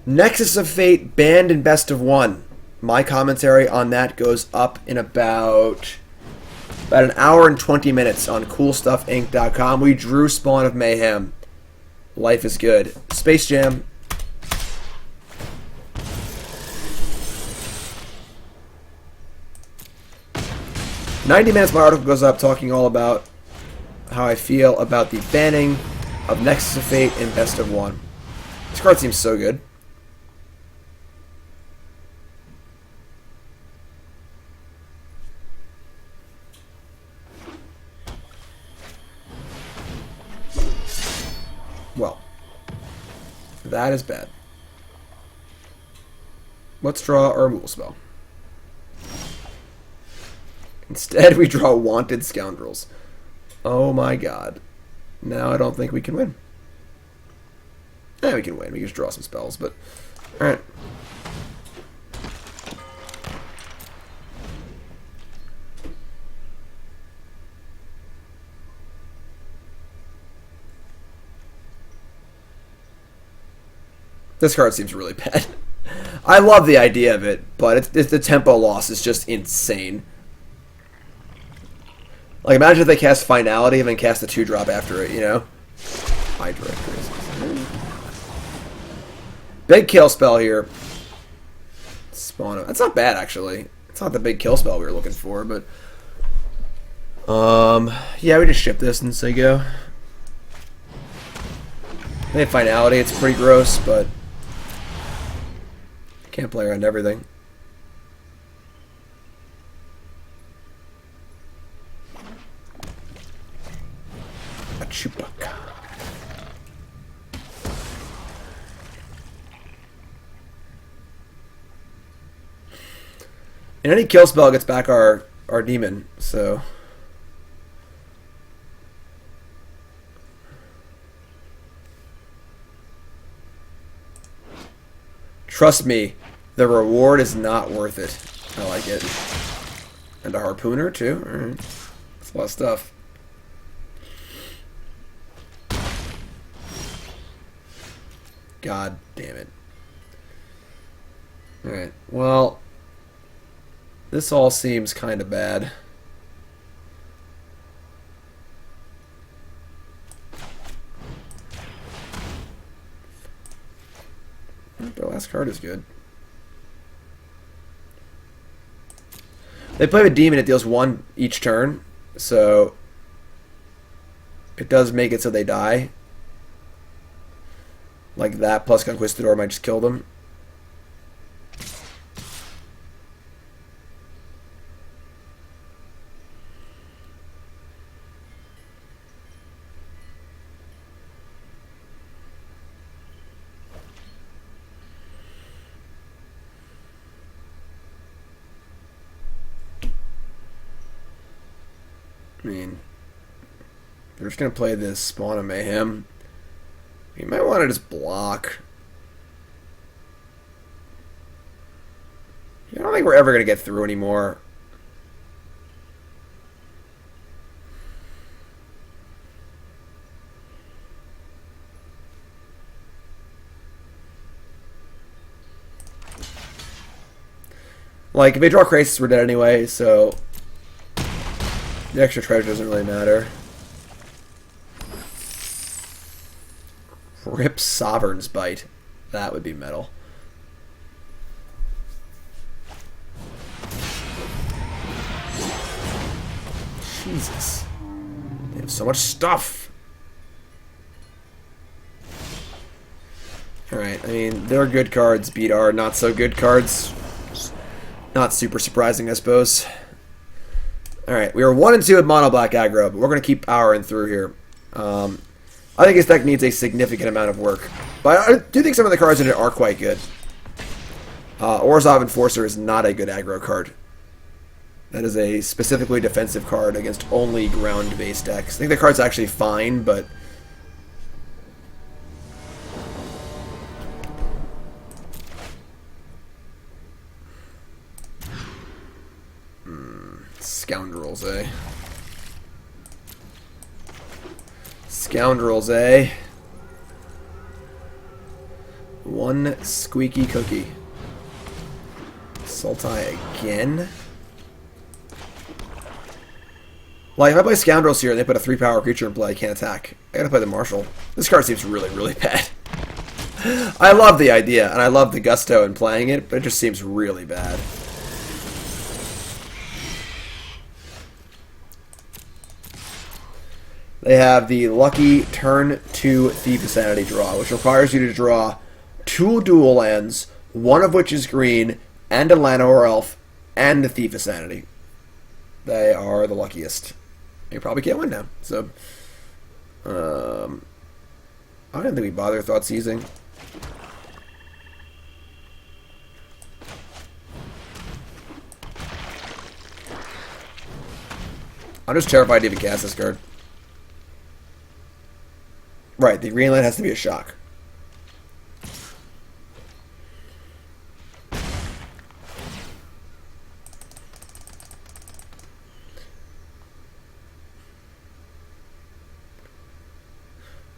Nexus of Fate banned in Best of 1. My commentary on that goes up in about an hour and 20 minutes on CoolStuffInc.com. We drew Spawn of Mayhem. Life is good. Space Jam. "90 minutes, my article goes up talking all about how I feel about the banning of Nexus of Fate in Best of 1. This card seems so good. Well, that is bad. Let's draw our removal spell. Instead, we draw Wanted Scoundrels. Oh my god. Now I don't think we can win. We can win. We can just draw some spells, but... Alright. This card seems really bad. I love the idea of it, but it's the tempo loss is just insane. Like, imagine if they cast Finality and then cast a 2-drop after it, you know? Hydra. Big kill spell here. Spawn. That's not bad, actually. It's not the big kill spell we were looking for, but... yeah, we just ship this and say go. They have Finality. It's pretty gross, but... Can't play around everything. Chewbacca. And any kill spell gets back our demon, so trust me, the reward is not worth it. I like it. And a harpooner too. Alright. That's a lot of stuff. God damn it. Alright, well, this all seems kind of bad. The last card is good. They play with Demon, it deals 1 each turn, so it does make it so they die. Like that, plus Conquistador might just kill them. I mean, they're just going to play this Spawn of Mayhem. You might want to just block. I don't think we're ever going to get through anymore. Like, if they draw Crisis, we're dead anyway, so the extra treasure doesn't really matter. Rip Sovereign's Bite. That would be metal. Jesus. They have so much stuff. Alright, I mean, their good cards beat our not so good cards. Not super surprising, I suppose. Alright, we are 1-2 with Mono Black Aggro, but we're going to keep powering through here. I think his deck needs a significant amount of work. But I do think some of the cards in it are quite good. Orzhov Enforcer is not a good aggro card. That is a specifically defensive card against only ground-based decks. I think the card's actually fine, but... Scoundrels, eh? Scoundrels, eh? One squeaky cookie. Sultai again? Like, if I play Scoundrels here and they put a 3-power creature in play, I can't attack. I gotta play the Marshal. This card seems really, really bad. I love the idea, and I love the gusto in playing it, but it just seems really bad. They have the lucky turn 2 Thief of Sanity draw, which requires you to draw 2 dual lands, one of which is green, and a Llanowar Elf, and a Thief of Sanity. They are the luckiest. You probably can't win now. So, I don't think we bother Thoughtseizing. I'm just terrified to even cast this card. Right, the green land has to be a shock.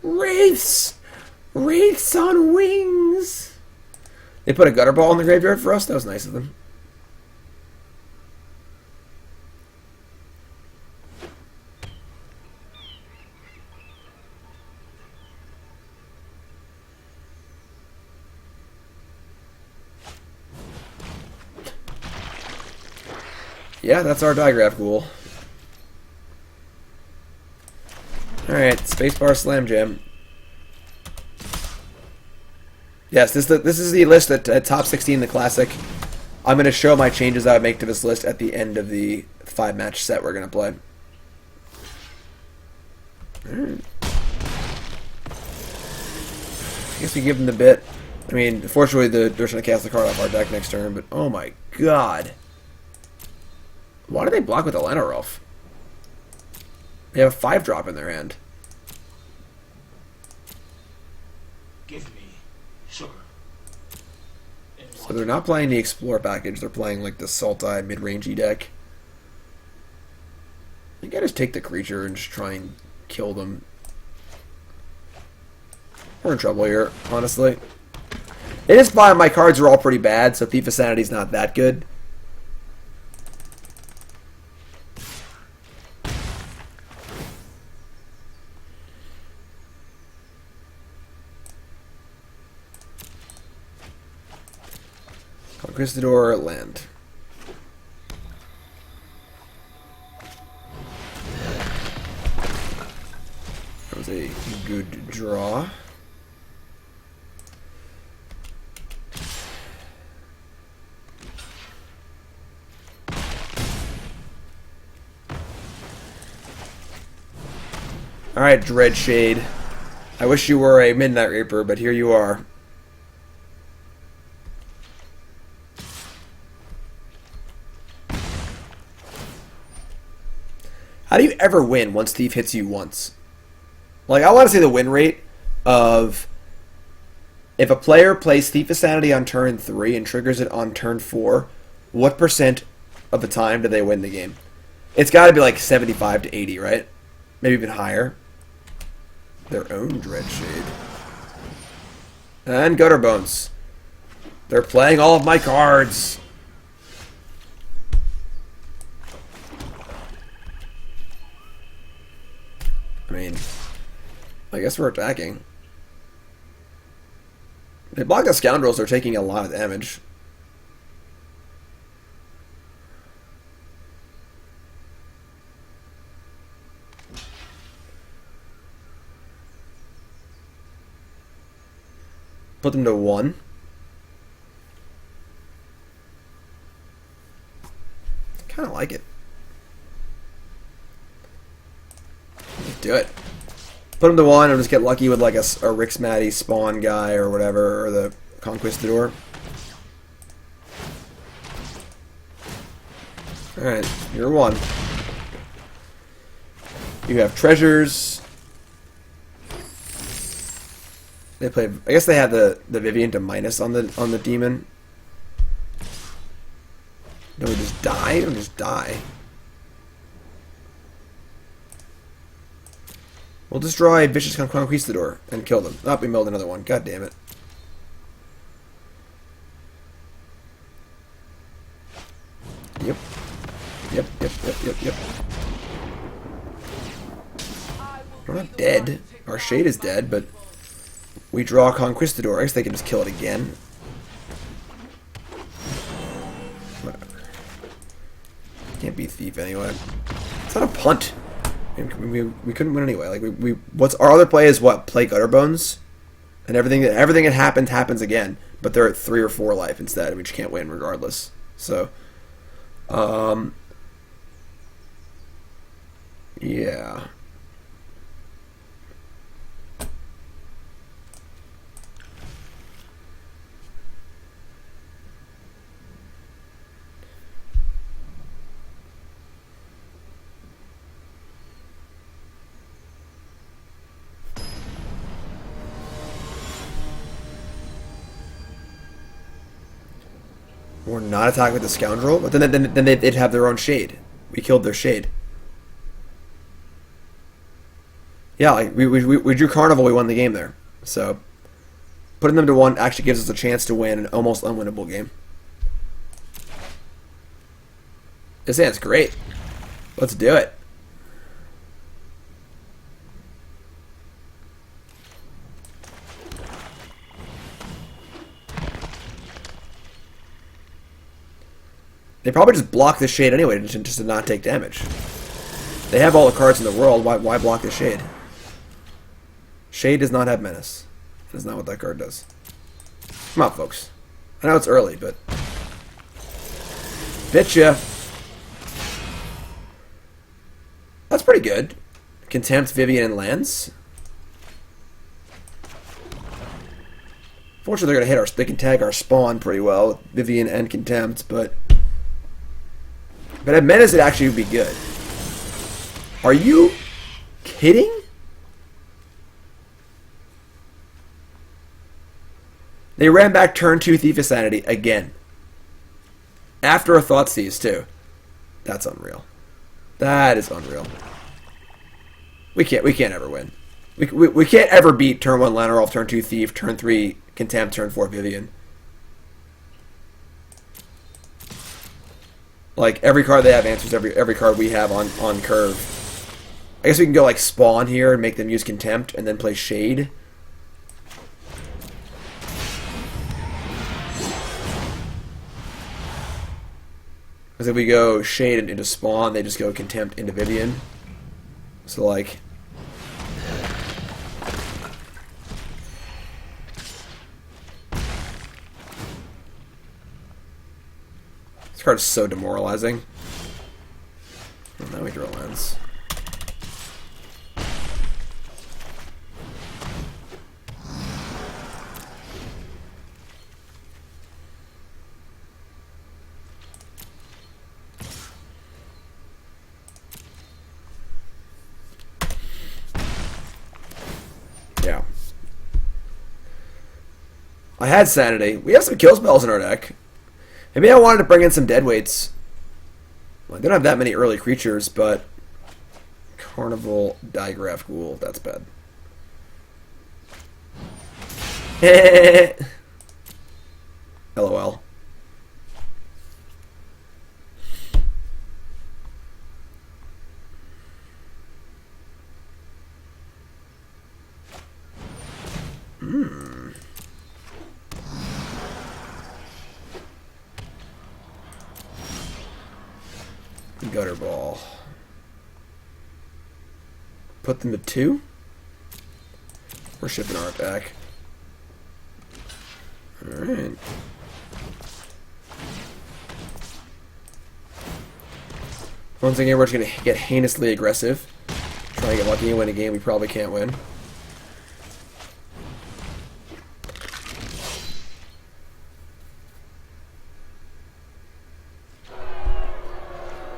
Wraiths! Wraiths on wings! They put a gutter ball in the graveyard for us? That was nice of them. Yeah, that's our Diregraf Ghoul. Alright, Spacebar Slam Jam. Yes, this is the list at top 16 in the Classic. I'm going to show my changes I would make to this list at the end of the 5-match set we're going to play. Alright. I guess we give them the bit. I mean, fortunately, they're going to cast the card off our deck next turn, but oh my god. Why do they block with a Llanowar Elf? They have a 5-drop in their hand. Give me sugar. So they're not playing the Explore package, they're playing like the Sultai mid-rangey deck. I think I just take the creature and just try and kill them. We're in trouble here, honestly. It is fine, my cards are all pretty bad, so Thief of Sanity's not that good. Conquistador land. That was a good draw. Alright, Dreadshade. I wish you were a Midnight Reaper, but here you are. How do you ever win once Thief hits you once? Like, I want to say the win rate of if a player plays Thief of Sanity on turn 3 and triggers it on turn 4, what percent of the time do they win the game? It's got to be like 75 to 80, right? Maybe even higher. Their own Dreadshade. And Gutterbones. They're playing all of my cards. I mean, I guess we're attacking. They block the Scoundrels, they're taking a lot of damage. Put them to 1. Kind of like it. Just do it. Put them to 1 and just get lucky with like a Rix Matty Spawn guy or whatever, or the Conquistador. Alright, you're 1. You have treasures. They play. I guess they have the Vivian to minus on the demon. Don't we just die? Don't just die. We'll just draw a Vicious Conquistador and kill them. Oh, we milled another one. God damn it. Yep. Yep. We're not dead. Our shade is dead, but we draw a Conquistador. I guess they can just kill it again. Whatever. Can't be Thief anyway. It's not a punt. We couldn't win anyway. Like what's our other play is what? Play Gutterbones, and everything that happens again. But they're at 3 or 4 life instead, which can't win regardless. So, yeah. We're not attacking with the Scoundrel, but then they'd have their own shade. We killed their shade. Yeah, like we drew Carnival, we won the game there. So putting them to 1 actually gives us a chance to win an almost unwinnable game. This hand's great. Let's do it. They probably just block the shade anyway, just to not take damage. They have all the cards in the world. Why block the shade? Shade does not have menace. That's not what that card does. Come on, folks. I know it's early, but bitcha. That's pretty good. Contempt, Vivian, and lands. Fortunately, they're gonna hit our. They can tag our spawn pretty well with Vivian and Contempt, but at menace, it actually would be good. Are you kidding? They ran back turn 2 Thief of Sanity again. After a Thoughtseize, too. That's unreal. That is unreal. We can't ever win. We can't ever beat turn 1 Lanarolf, turn 2 Thief, turn 3 Contempt, turn 4 Vivian. Like, every card they have answers every card we have on curve. I guess we can go, like, Spawn here and make them use Contempt and then play Shade. Because if we go Shade into Spawn, they just go Contempt into Vivian. So, like, this card is so demoralizing. And now we draw lands. Yeah. I had Sanity. We have some kill spells in our deck. Maybe I wanted to bring in some deadweights. Well, I don't have that many early creatures, but Carnival, Diregraf Ghoul, that's bad. LOL. Gutter Ball. Put them to 2. We're shipping art back. Alright. Once again, we're just going to get heinously aggressive. Try and get lucky and win a game we probably can't win.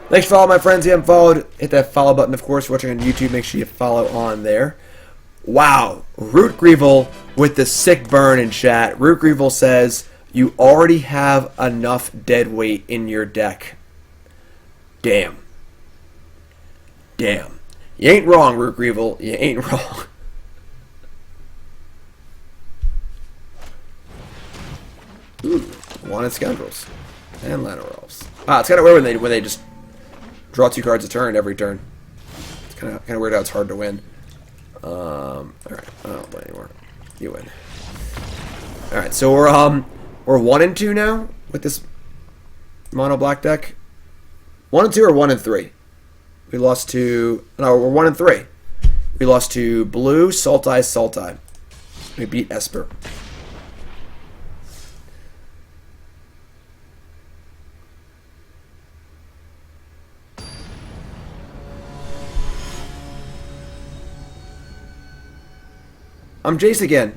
Thanks for following my friends. If you haven't followed, hit that follow button. Of course, if you're watching on YouTube, make sure you follow on there. Wow. Root Greevil with the sick burn in chat. Root Greevil says, you already have enough dead weight in your deck. Damn. Damn. You ain't wrong, Root Greevil. You ain't wrong. Ooh. Wanted Scoundrels. And Ladder Elves. Ah, it's kind of weird when they just draw 2 cards a turn every turn. It's kind of weird how it's hard to win. Alright, I don't play anymore. You win. Alright, so we're 1 and 2 now with this Mono Black deck. 1 and 2 or 1 and 3? We lost to... No, we're 1 and 3. We lost to Blue, Sultai. We beat Esper. I'm Jace again.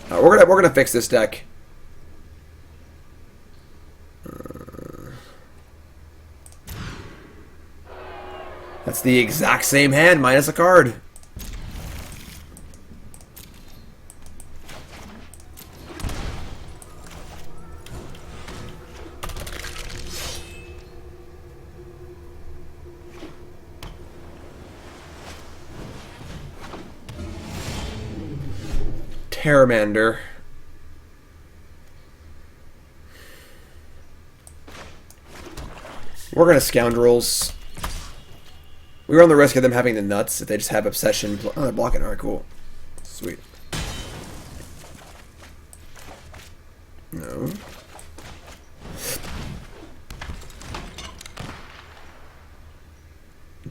We're gonna fix this deck. That's the exact same hand minus a card. Terramander. We're gonna Scoundrels. We run the risk of them having the nuts if they just have Obsession. Oh, they're blocking. Alright, cool. Sweet. No.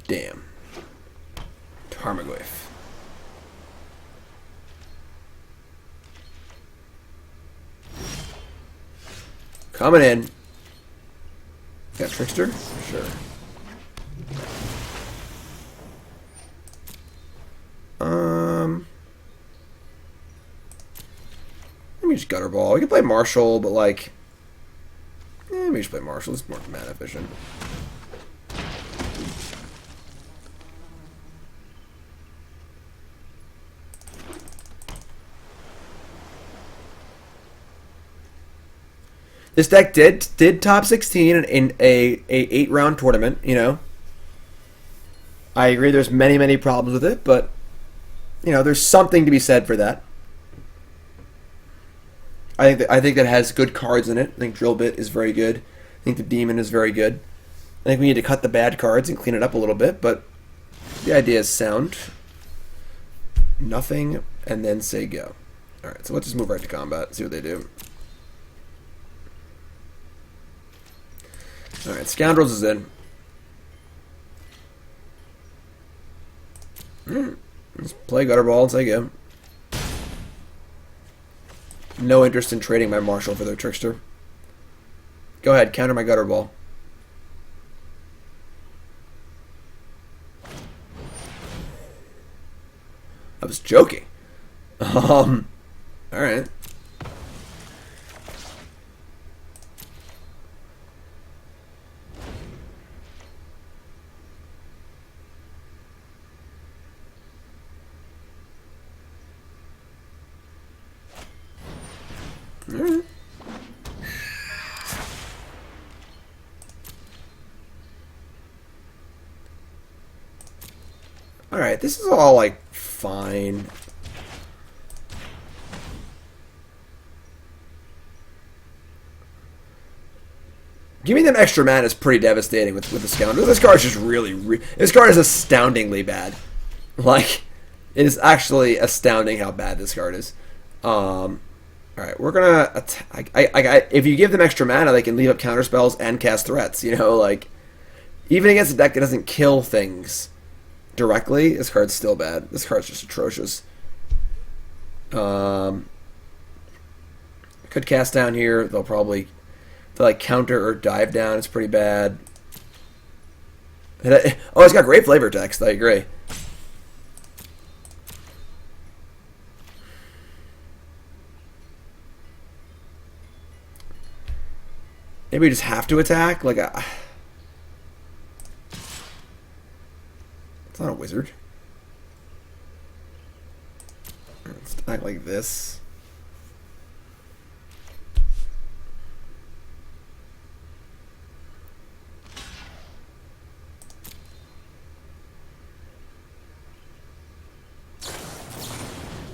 Damn. Tarmogoyf. Coming in. Got Trickster? Sure. Let me just Gutter Ball. We can play Marshal, but like... let me just play Marshal. It's more mana efficient. This deck did top 16 in a 8-round tournament, you know. I agree there's many problems with it, but you know, there's something to be said for that. I think that has good cards in it. I think Drill Bit is very good. I think the Demon is very good. I think we need to cut the bad cards and clean it up a little bit, but the idea is sound. Nothing, and then say go. Alright, so let's just move right to combat, see what they do. Alright, Scoundrels is in. Let's play Gutter Ball and say go. No interest in trading my Marshal for their Trickster. Go ahead, counter my Gutter Ball. I was joking. Alright. Alright, this is all like fine. Giving them extra mana is pretty devastating with the Scoundrels. This card is just this card is astoundingly bad. Like, It is actually astounding how bad this card is. Alright, we're gonna attack. If you give them extra mana, they can leave up counter spells and cast threats. You know, like, even against a deck that doesn't kill things directly, this card's still bad. This card's just atrocious. Could cast down here. They'll probably like counter or dive down. It's pretty bad. Oh, it's got great flavor text. I agree. Maybe we just have to attack. Like, it's not a wizard. Let's act like this.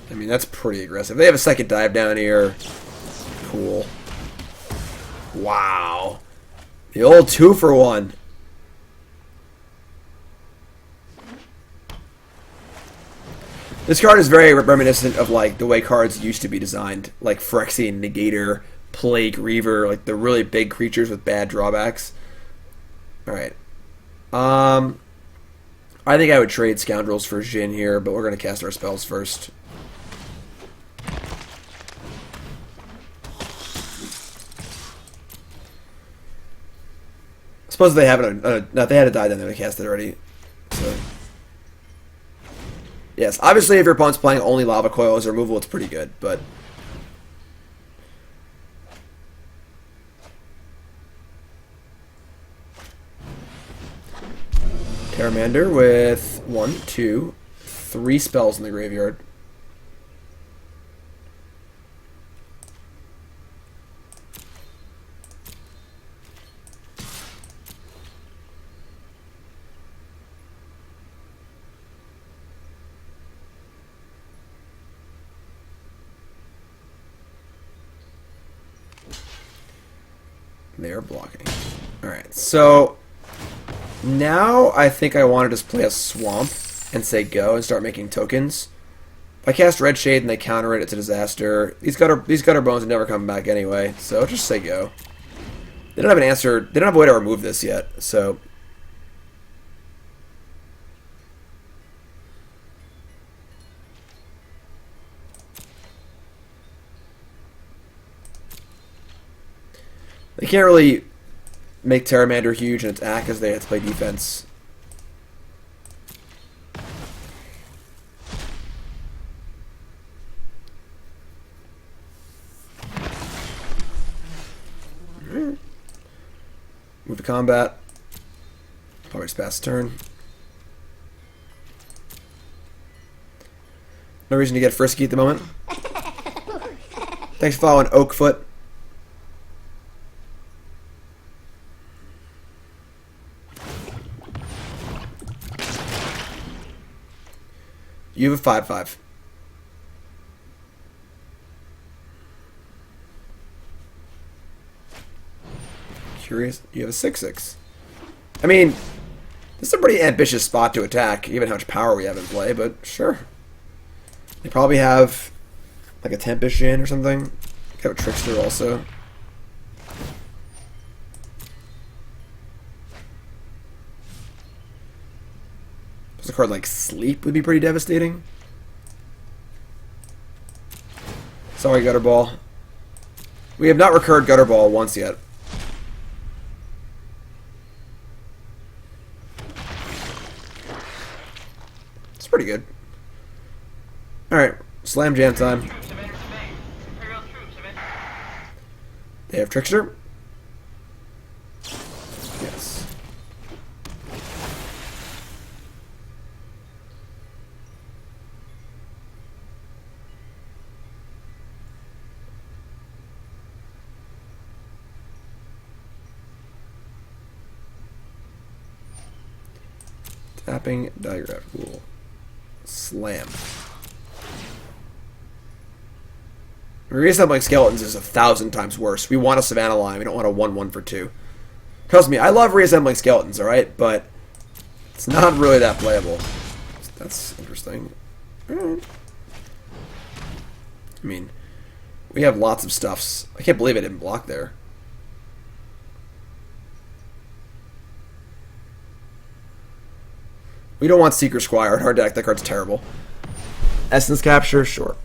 I mean, that's pretty aggressive. They have a second dive down here. Cool. Wow. The old 2-for-1. This card is very reminiscent of like the way cards used to be designed, like Phyrexian Negator, Plague Reaver, like the really big creatures with bad drawbacks. Alright. I think I would trade Scoundrels for Jhin here, but we're going to cast our spells first. Suppose they haven't. No, if they had a die, then they would have cast it already. So, yes, obviously, if your opponent's playing only Lava Coil as a removal, it's pretty good. But Terramander with 1, 2, 3 spells in the graveyard. They're blocking. Alright, so now I think I want to just play a Swamp and say go and start making tokens. If I cast Red Shade and they counter it, it's a disaster. These Gutterbones are never coming back anyway, so just say go. They don't have an answer. They don't have a way to remove this yet, so they can't really make Terramander huge and attack as they have to play defense. Move to combat. Probably just pass the turn. No reason to get frisky at the moment. Thanks for following Oakfoot. You have a 5/5. Curious. You have a 6/6. I mean, this is a pretty ambitious spot to attack, given how much power we have in play, but sure. They probably have like a Tempish in or something. They have a Trickster also. A card like Sleep would be pretty devastating. Sorry, Gutterball. We have not recurred Gutterball once yet. It's pretty good. Alright, Slam Jam time. They have Trickster. Yes. Tapping Diregraf Ghoul. Slam. Reassembling Skeletons is 1,000 times worse. We want a Savannah line. We don't want a 1/1 for 2. Trust me, I love reassembling Skeletons, alright? But it's not really that playable. That's interesting. Alright. I mean, we have lots of stuffs. I can't believe I didn't block there. We don't want Seeker Squire in our deck. That card's terrible. Essence Capture, sure.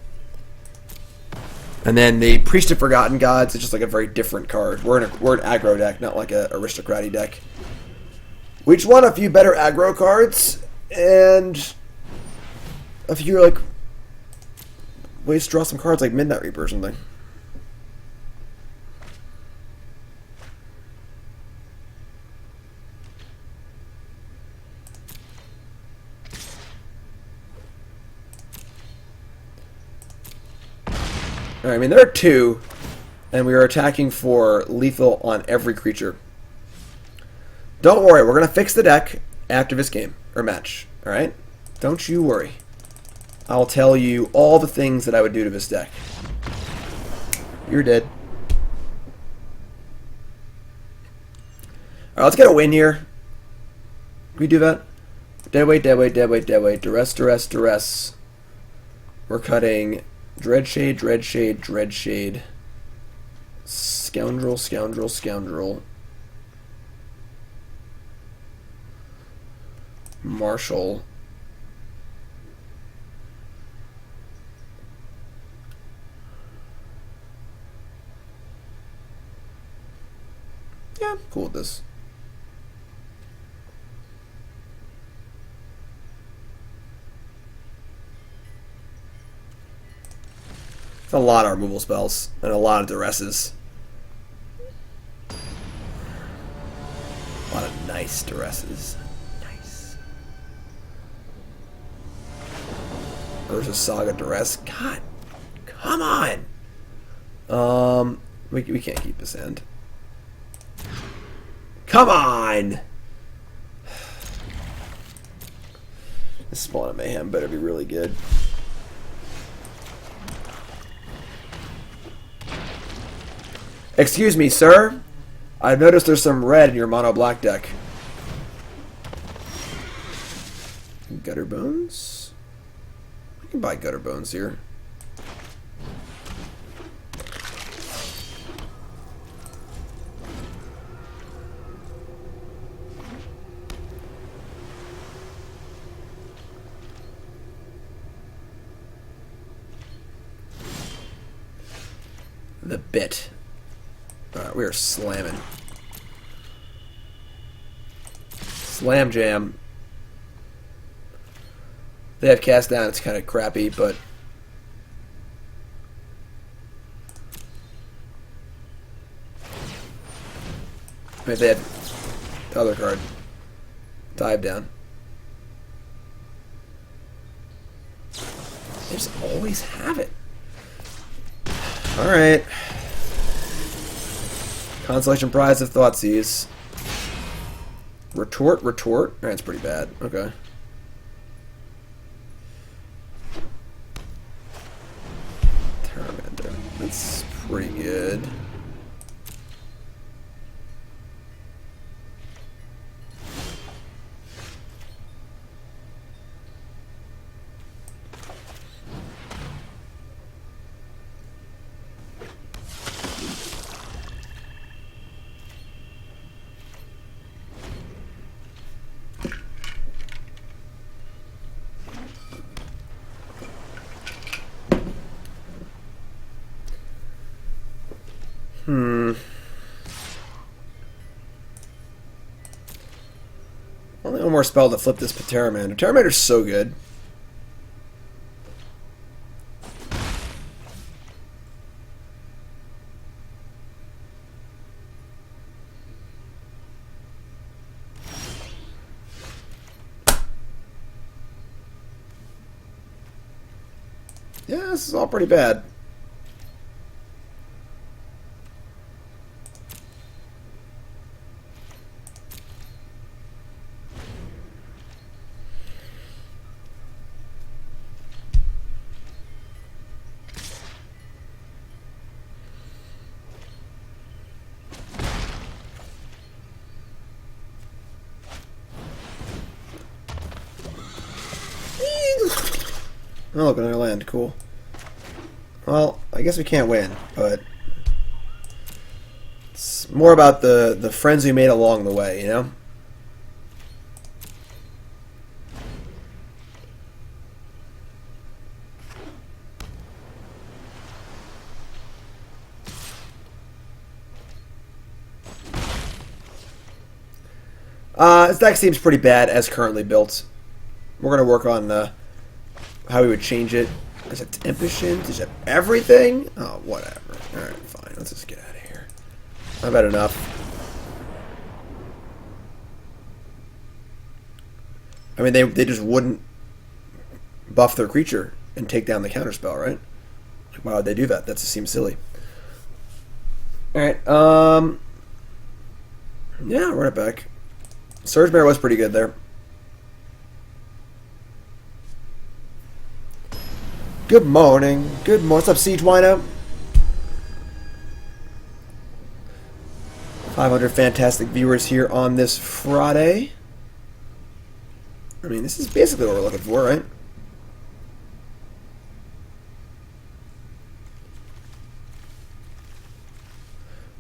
And then the Priest of Forgotten Gods is just like a very different card. We're an aggro deck, not like a aristocratic deck. We just want a few better aggro cards and a few like ways to draw some cards like Midnight Reaper or something. Alright, I mean, there are two, and we are attacking for lethal on every creature. Don't worry, we're going to fix the deck after this game, or match, alright? Don't you worry. I'll tell you all the things that I would do to this deck. You're dead. Alright, let's get a win here. Can we do that? Dead weight, dead weight, dead weight, dead weight. Duress, duress, duress. We're cutting Dreadshade, Dreadshade, Dreadshade. Scoundrel, Scoundrel, Scoundrel. Marshal. Yeah, I'm cool with this. It's a lot of removal spells and a lot of duresses. A lot of nice duresses. Nice. Urza Saga Duress. God, come on. We can't keep this end. Come on. This Spawn of Mayhem better be really good. Excuse me, sir. I've noticed there's some red in your Mono Black deck. Gutterbones? I can buy Gutterbones here. The bit. Alright, we are slamming. Slam Jam. They have cast down, it's kind of crappy, but maybe they had the other card. Dive down. They just always have it. Alright. Consolation Prize of Thoughtseize. Retort, retort. That's pretty bad. Okay. Terramander. That's pretty good. Only one more spell to flip this Terramander. Terramander's so good. Yeah, this is all pretty bad. Oh, look, another land. Cool. Well, I guess we can't win, but it's more about the friends we made along the way, you know? This deck seems pretty bad as currently built. We're going to work on how we would change it. Is it Temptation? Is it everything? Oh, whatever. Alright, fine. Let's just get out of here. I've had enough. I mean, they just wouldn't buff their creature and take down the counterspell, right? Like, why would they do that? That just seems silly. Alright, yeah, run it back. Surge Bear was pretty good there. Good morning. Good morning. What's up, Siege Wino? 500 fantastic viewers here on this Friday. I mean, this is basically what we're looking for, right?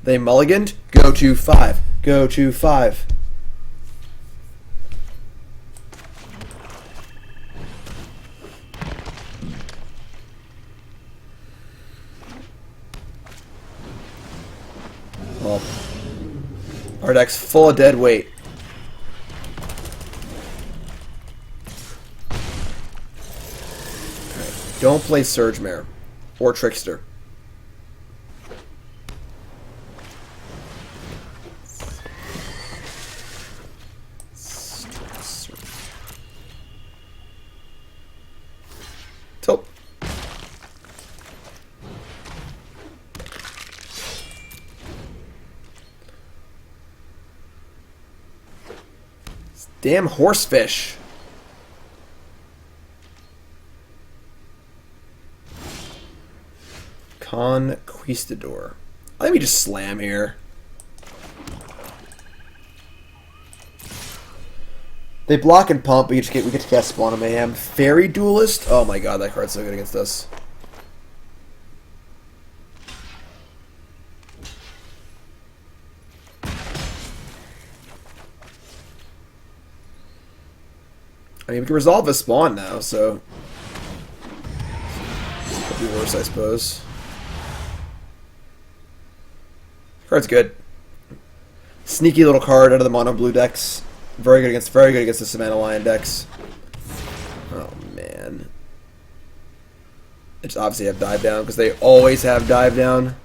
They mulliganed? Go to 5. Go to 5. Well, our deck's full of dead weight. Right. Don't play Surge Mare or Trickster. Tilt. Damn horsefish. Conquistador. I think we just slam here. They block and pump, but we get to cast Spawn of Mayhem. Fairy Duelist? Oh my god, that card's so good against us. I mean, we can resolve the spawn now, so could be worse, I suppose. Card's good. Sneaky little card out of the mono blue decks. Very good against the Savannah Lion decks. Oh man. They just obviously have dive down because they always have dive down.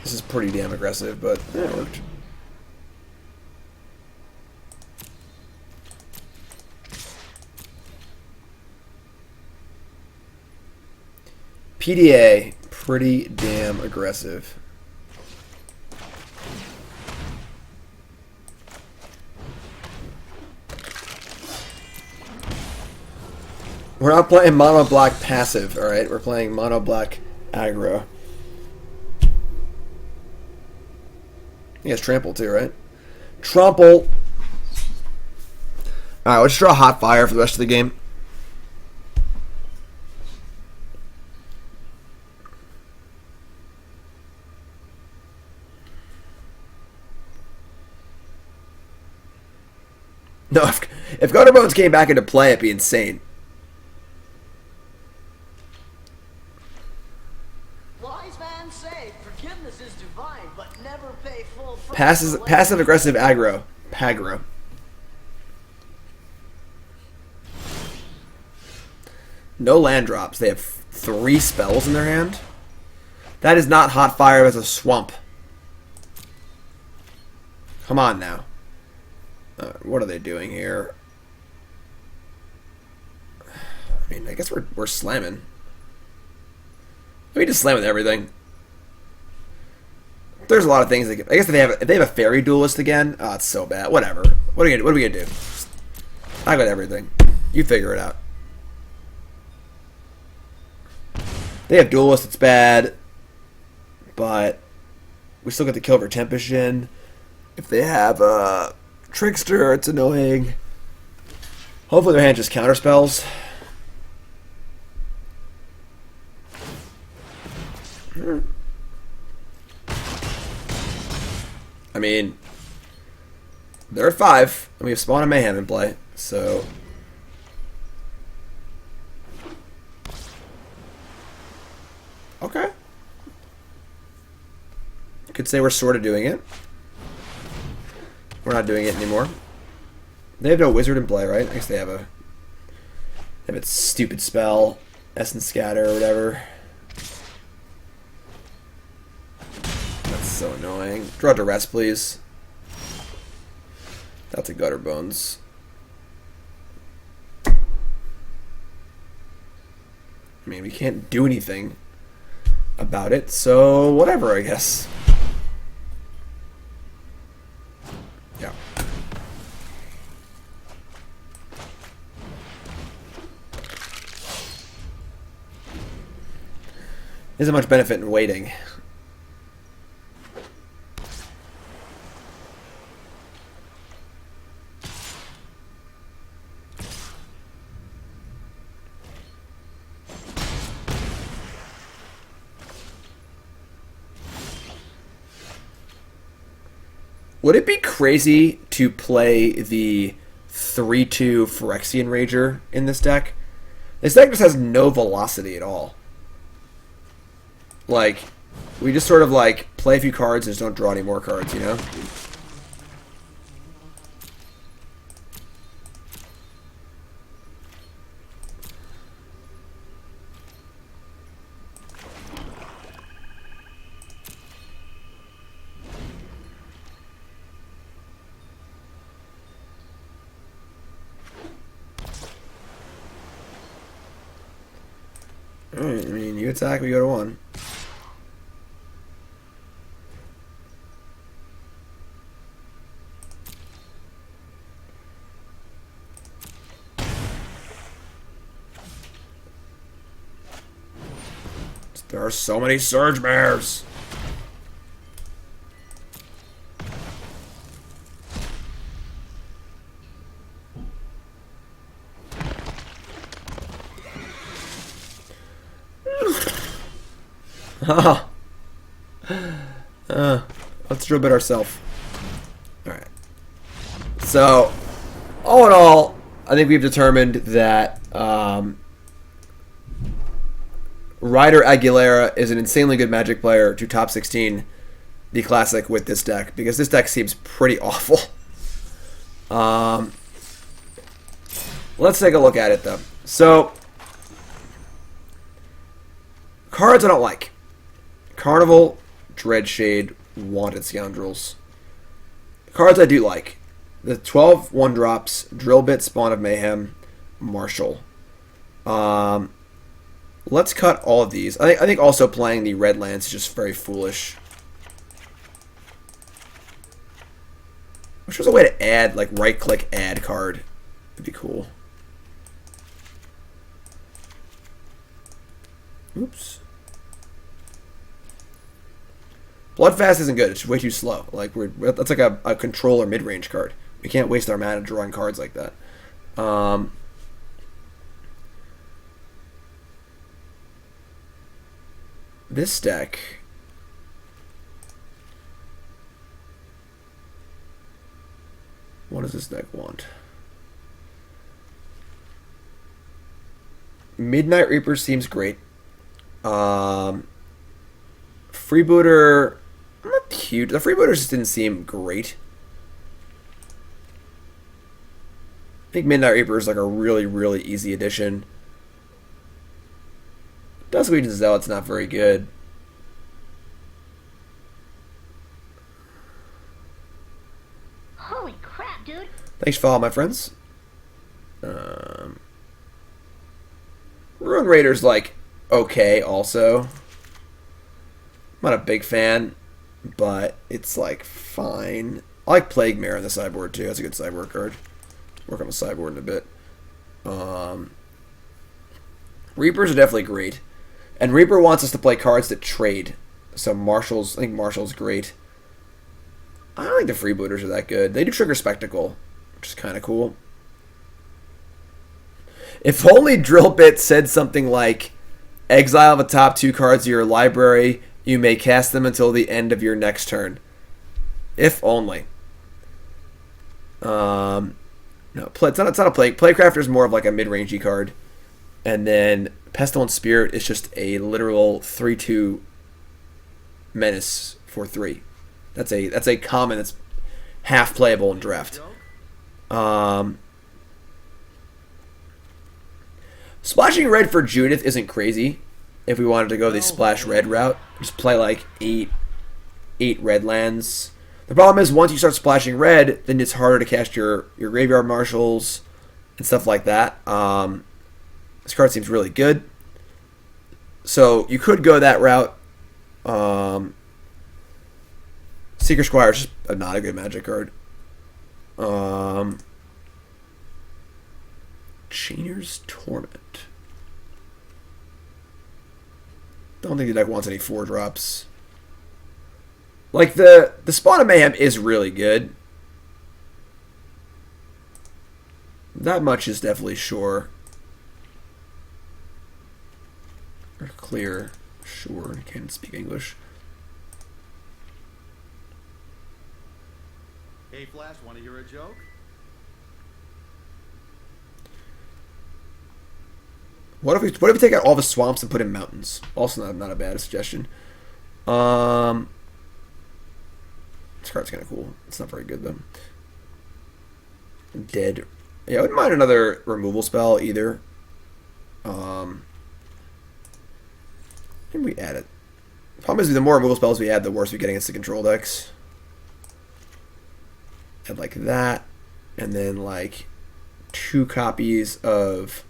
This is pretty damn aggressive, but it worked. PDA, pretty damn aggressive. We're not playing Mono Black passive, alright? We're playing Mono Black Aggro. He has trample too, right? Trample. Alright, let's draw Hot Fire for the rest of the game. No, if Gutterbones came back into play, it'd be insane. Wise man say, forgiveness is divine, but never pay full price. Passive aggressive aggro. Pagro. No land drops. They have 3 spells in their hand. That is not Hot Fire as a swamp. Come on now. What are they doing here? I mean, I guess we're slamming. We just slam with everything. There's a lot of things. I guess if they have a fairy duelist again, oh, it's so bad. Whatever. What are we gonna do? I got everything. You figure it out. They have Duelist, it's bad. But we still get to kill for Tempest. If they have Trickster, it's annoying. Hopefully their hand just counterspells. I mean, they're at 5, and we have Spawn of Mayhem in play, so... Okay. Could say we're sort of doing it. We're not doing it anymore. They have no wizard in play, right? I guess they have a... They have a stupid spell, Essence Scatter or whatever. That's so annoying. Draw Duress, please. That's a Gutterbones. I mean, we can't do anything about it, so whatever, I guess. Yeah. Isn't much benefit in waiting. Would it be crazy to play the 3/2 Phyrexian Rager in this deck? This deck just has no velocity at all. Like, we just sort of like play a few cards and just don't draw any more cards, you know? Alright, I mean, you attack, we go to 1. There are so many Surge Bears! Let's drill bit ourselves. Alright. So, all in all, I think we've determined that Ryder Aguilera is an insanely good Magic player to top 16 the Classic with this deck, because this deck seems pretty awful. Let's take a look at it, though. So, cards I don't like. Carnival, Dreadshade, Wanted Scoundrels. Cards I do like. The 12 1-drops, Drillbit, Spawn of Mayhem, Marshal. Let's cut all of these. I think also playing the red lands is just very foolish. Wish there was a way to add, like, right-click add card. It'd be cool. Oops. Bloodfast isn't good. It's way too slow. Like that's like a controller mid-range card. We can't waste our mana drawing cards like that. This deck. What does this deck want? Midnight Reaper seems great. Freebooter, not huge. The Freebooters just didn't seem great. I think Midnight Reaper is like a really, really easy addition. Duskweed Zealot's not very good. Holy crap, dude! Thanks for following, my friends. Ruin Raider's like okay also. I'm not a big fan, but it's like fine. I like Plague Mare on the sideboard too. That's a good sideboard card. Work on the sideboard in a bit. Reapers are definitely great. And Reaper wants us to play cards that trade. So I think Marshal's great. I don't think the Freebooters are that good. They do trigger Spectacle, which is kind of cool. If only Drill Bit said something like, exile the top 2 cards of your library, you may cast them until the end of your next turn. If only. No, it's not a Plague. Plaguecrafter is more of like a mid-rangey card. And then Pestilent Spirit is just a literal 3/2 menace for 3. That's a common that's half playable in draft. Splashing red for Judith isn't crazy. If we wanted to go the splash red route, just play like 8 red lands. The problem is once you start splashing red, then it's harder to cast your Graveyard Marshals and stuff like that. This card seems really good. So you could go that route. Seeker Squire is just not a good Magic card. Chainer's Torment. Don't think the deck wants any 4-drops. Like, the Spawn of Mayhem is really good. That much is definitely sure. Or clear. Sure. I can't speak English. Hey, Flash, want to hear a joke? What if we take out all the swamps and put in mountains? Also not a bad suggestion. This card's kind of cool. It's not very good though. Dead. Yeah, I wouldn't mind another removal spell either. Maybe we add it. The problem is the more removal spells we add, the worse we get against the control decks. Add like that, and then like 2 copies of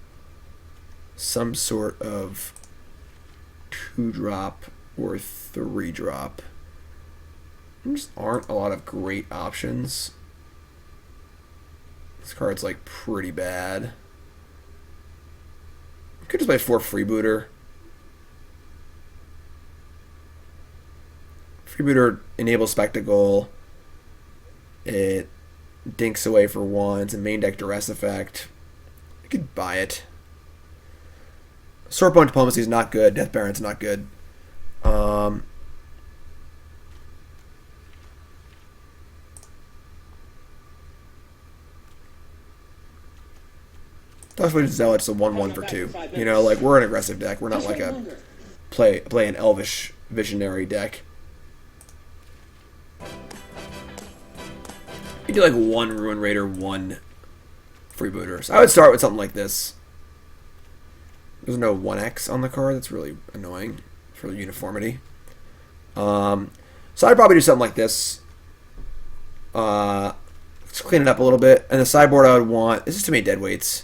some sort of 2-drop or 3-drop. There just aren't a lot of great options. This card's like pretty bad. I could just play 4 Freebooter. Freebooter enables Spectacle. It dinks away for 1. It's a main deck Duress effect. I could buy it. Swordbone Diplomacy is not good. Death Baron's not good. Definitely Zealot's a 1/1 for 2. You know, like, we're an aggressive deck. We're not like a play an Elvish Visionary deck. You do like 1 Ruin Raider, 1 Freebooter. So I would start with something like this. There's no 1x on the card. That's really annoying for the uniformity. So I'd probably do something like this. Let's clean it up a little bit. And the sideboard I would want... This is too many deadweights.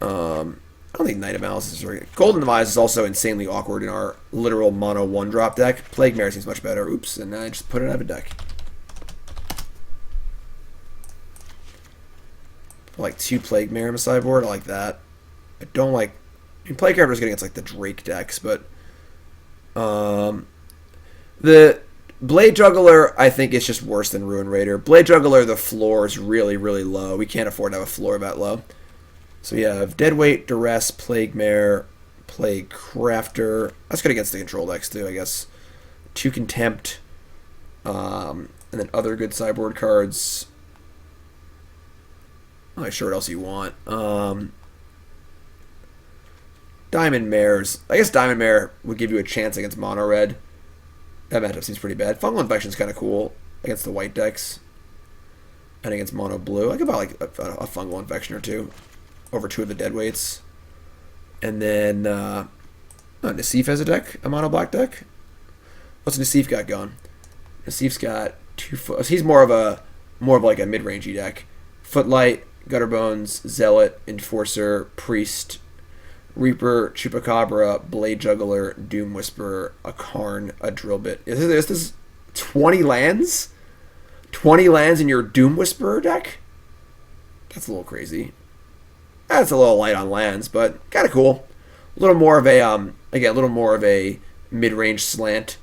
I don't think Knight of Malice is very good. Golden Demise is also insanely awkward in our literal mono 1-drop deck. Plague Mare seems much better. Oops, and I just put it out of a deck. Like 2 Plague Mare in the sideboard. I like that. I don't like... I mean, Plaguecrafter is getting against like the Drake decks, but... the Blade Juggler, I think, is just worse than Ruin Raider. Blade Juggler, the floor is really, really low. We can't afford to have a floor that low. So we have Deadweight, Duress, Plague Mare, Plaguecrafter. That's good against the control decks too, I guess. 2 Contempt. And then other good sideboard cards. I'm not sure what else you want. Diamond Mares. I guess Diamond Mare would give you a chance against Mono Red. That matchup seems pretty bad. Fungal Infection's kind of cool against the white decks. And against Mono Blue. I could buy like a Fungal Infection or 2 over 2 of the deadweights. And then Nassif has a deck, a Mono Black deck. What's Nassif got going? Nassif's got 2 he's more of like a mid-rangey deck. Footlight, Gutterbones, Zealot, Enforcer, Priest, Reaper, Chupacabra, Blade Juggler, Doom Whisperer, a Karn, a Drillbit. Is this 20 lands? 20 lands in your Doom Whisperer deck? That's a little crazy. That's a little light on lands, but kind of cool. A little more of a Again, a little more of a mid-range slant.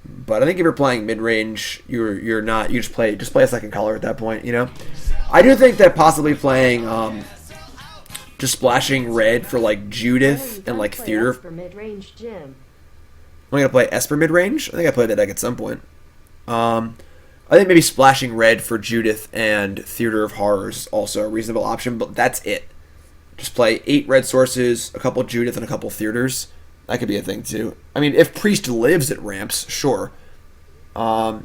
But I think if you're playing mid-range, you're not. You just play a second color at that point. You know, I do think that possibly playing just splashing red for like Judith and like Theater. For mid-range Jim. I'm gonna play Esper mid-range. I think I played that deck at some point. I think maybe splashing red for Judith and Theater of Horrors is also a reasonable option, but that's it. Just play 8 red sources, a couple Judith, and a couple Theaters. That could be a thing too. I mean, if Priest lives at ramps, sure. But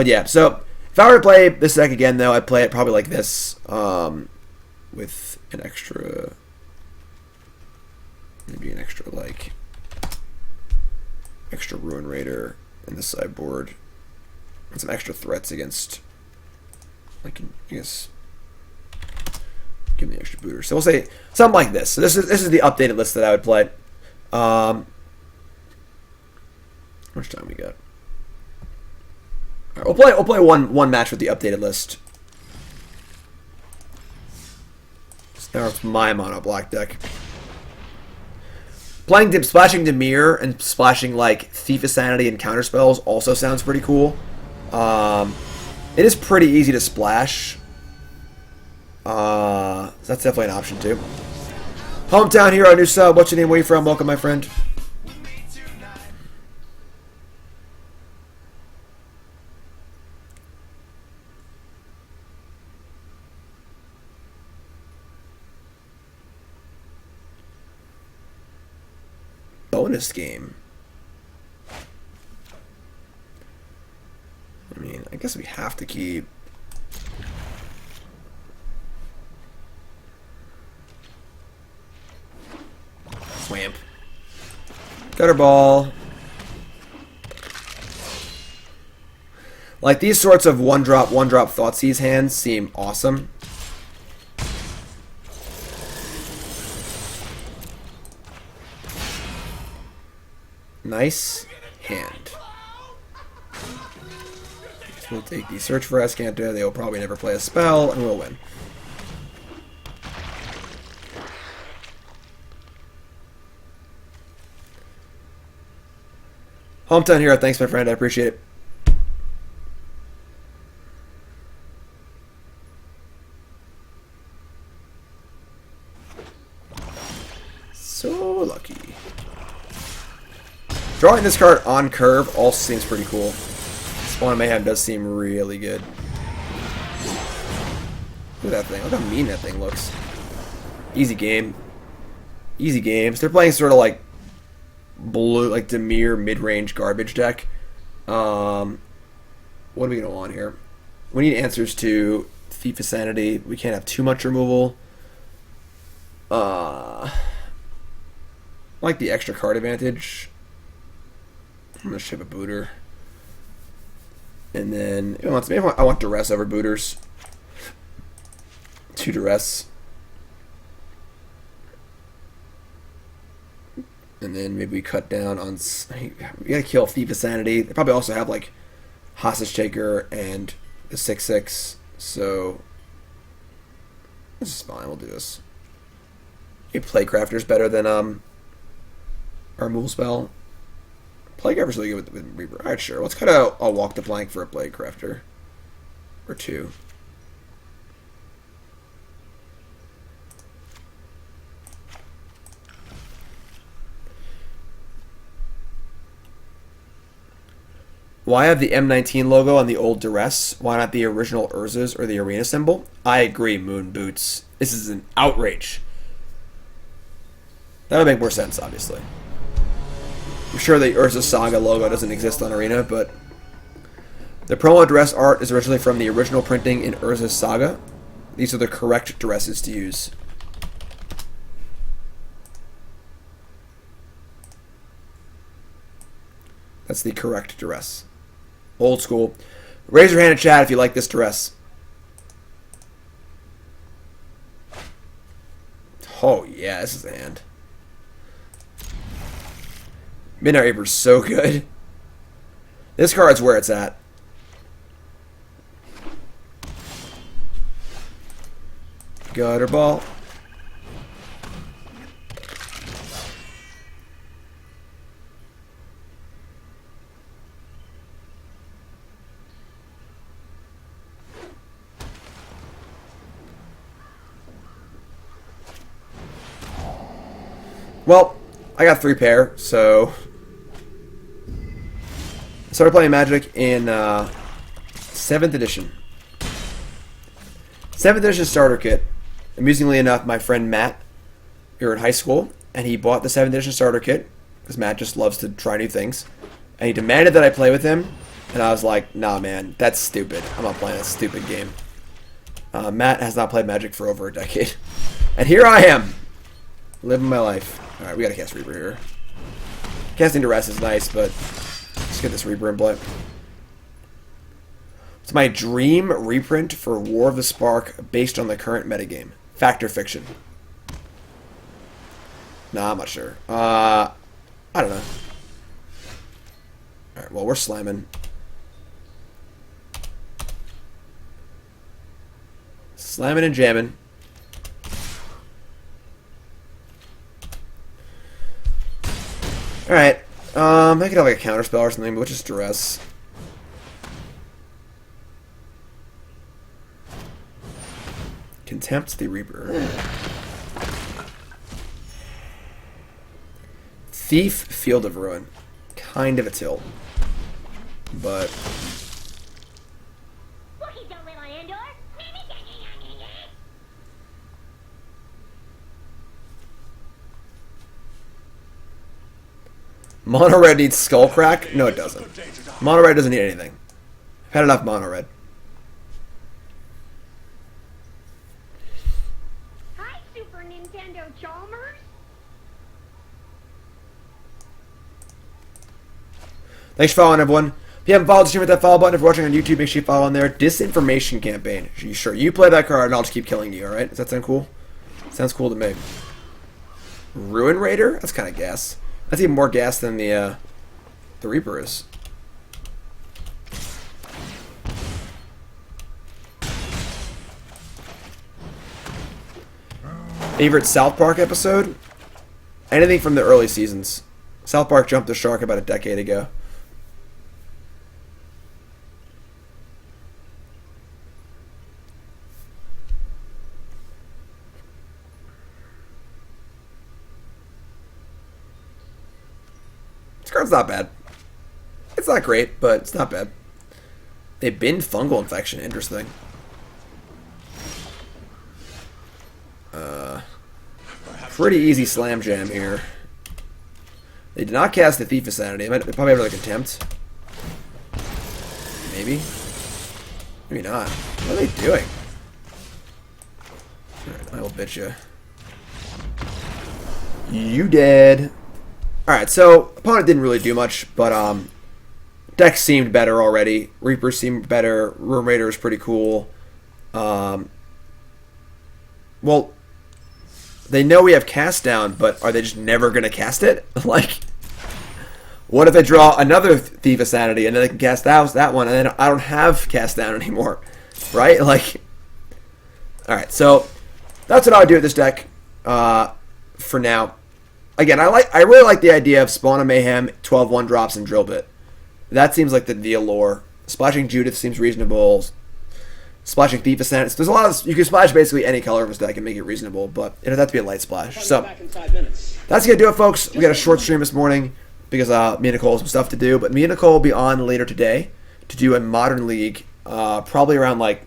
yeah, so if I were to play this deck again, though, I'd play it probably like this, with an extra, maybe an extra like extra Ruin Raider in the sideboard, and some extra threats against, like, I guess, give me the extra booter. So we'll say something like this. So this is the updated list that I would play. How much time we got? All right, we'll play one match with the updated list. So now it's my mono black deck. Splashing Dimir and splashing like Thief of Sanity and counter spells also sounds pretty cool. It is pretty easy to splash. So that's definitely an option too. Hometown hero, new sub. What's your name? Where you from? Welcome, my friend. Bonus game. I mean, I guess we have to keep. Swamp. Gutter Ball. Like, these sorts of one drop Thoughtseize hands seem awesome. Nice hand. So we'll take the Search for Escanta. They will probably never play a spell, and we'll win. Hometown hero, thanks, my friend. I appreciate it. So lucky. Drawing this card on curve also seems pretty cool. Spawn of Mayhem does seem really good. Look at that thing. Look how mean that thing looks. Easy game. Easy games. They're playing sort of like blue, like Dimir mid-range garbage deck. What are we going to want here? We need answers to Thief of Sanity. We can't have too much removal. I like the extra card advantage. I'm going to ship a booter. And then maybe I want Duress over booters. 2 Duress. And then maybe we cut down on. We gotta kill Thief of Sanity. They probably also have like Hostage Taker and the 6/6. So this is fine. We'll do this. Maybe Plaguecrafter's better than our Mool spell. Plaguecrafter's really good with Reaper. Alright, sure. Let's cut out a Walk the Plank for a Plaguecrafter. Or 2. Why have the M19 logo on the old Duress? Why not the original Urza's or the arena symbol? I agree, Moon Boots. This is an outrage. That would make more sense, obviously. I'm sure the Urza Saga logo doesn't exist on Arena, but the promo Duress art is originally from the original printing in Urza Saga. These are the correct Duresses to use. That's the correct Duress. Old school. Raise your hand in chat if you like this Duress. Oh yeah, this is the hand. Midnight Reaper's so good. This card's where it's at. Gutter Ball. Well, I got 3 pair, so I started playing Magic in 7th edition. 7th edition starter kit. Amusingly enough, my friend Matt, we were in high school, and he bought the 7th edition starter kit because Matt just loves to try new things. And he demanded that I play with him, and I was like, nah, man, that's stupid. I'm not playing that stupid game. Matt has not played Magic for over a decade. And here I am, living my life. Alright, we gotta cast Reaper here. Casting Duress is nice, but let's get this Reaper in play. It's my dream reprint for War of the Spark based on the current metagame. Fact or fiction? Nah, I'm not sure. I don't know. Alright, well, we're slamming. Slamming and jamming. Alright. I could have like a counter spell or something, but we'll just Duress. Contempt the Reaper. Thief, Field of Ruin. Kind of a tilt. But Mono Red needs Skull Crack? No, it doesn't. Mono Red doesn't need anything. I've had enough Mono Red. Hi, Super Nintendo Chalmers. Thanks for following, everyone. If you haven't followed the stream, hit that follow button. If you're watching on YouTube, make sure you follow on there. Disinformation Campaign. Sure, you play that card and I'll just keep killing you, alright? Does that sound cool? Sounds cool to me. Ruin Raider? That's kind of gas. That's even more gas than the Reaper is. Favorite South Park episode? Anything from the early seasons. South Park jumped the shark about a decade ago. This card's not bad. It's not great, but it's not bad. They bin Fungal Infection. Interesting. Pretty easy slam jam here. They did not cast the Thief of Sanity. They probably have another Contempt. Maybe. Maybe not. What are they doing? Alright, I will bitch you. You dead. Alright, so opponent didn't really do much, but deck seemed better already. Reaper seemed better. Ruin Raider is pretty cool. Well, they know we have cast down, but are they just never going to cast it? Like, what if they draw another Thief of Sanity and then they can cast that one and then I don't have cast down anymore? Right? Like, alright, so that's what I would do with this deck for now. Again, I really like the idea of Spawn of Mayhem, 12 1-drops, and Drill Bit. That seems like the allure. Splashing Judith seems reasonable. Splashing Thief of Sanity. There's a lot of... You can splash basically any color of this deck and make it reasonable, but it'd have to be a light splash. So, that's going to do it, folks. We got a short stream this morning because me and Nicole have some stuff to do, but me and Nicole will be on later today to do a Modern League, probably around, like,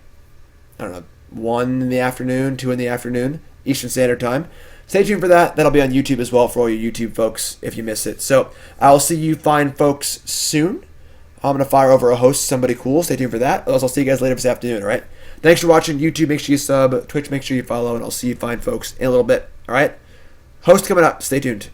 I don't know, 1 in the afternoon, 2 in the afternoon, Eastern Standard Time. Stay tuned for that. That'll be on YouTube as well for all you YouTube folks if you miss it. So, I'll see you fine folks soon. I'm going to fire over a host, somebody cool. Stay tuned for that. I'll see you guys later this afternoon, all right? Thanks for watching. YouTube, make sure you sub. Twitch, make sure you follow. And I'll see you fine folks in a little bit, all right? Host coming up. Stay tuned.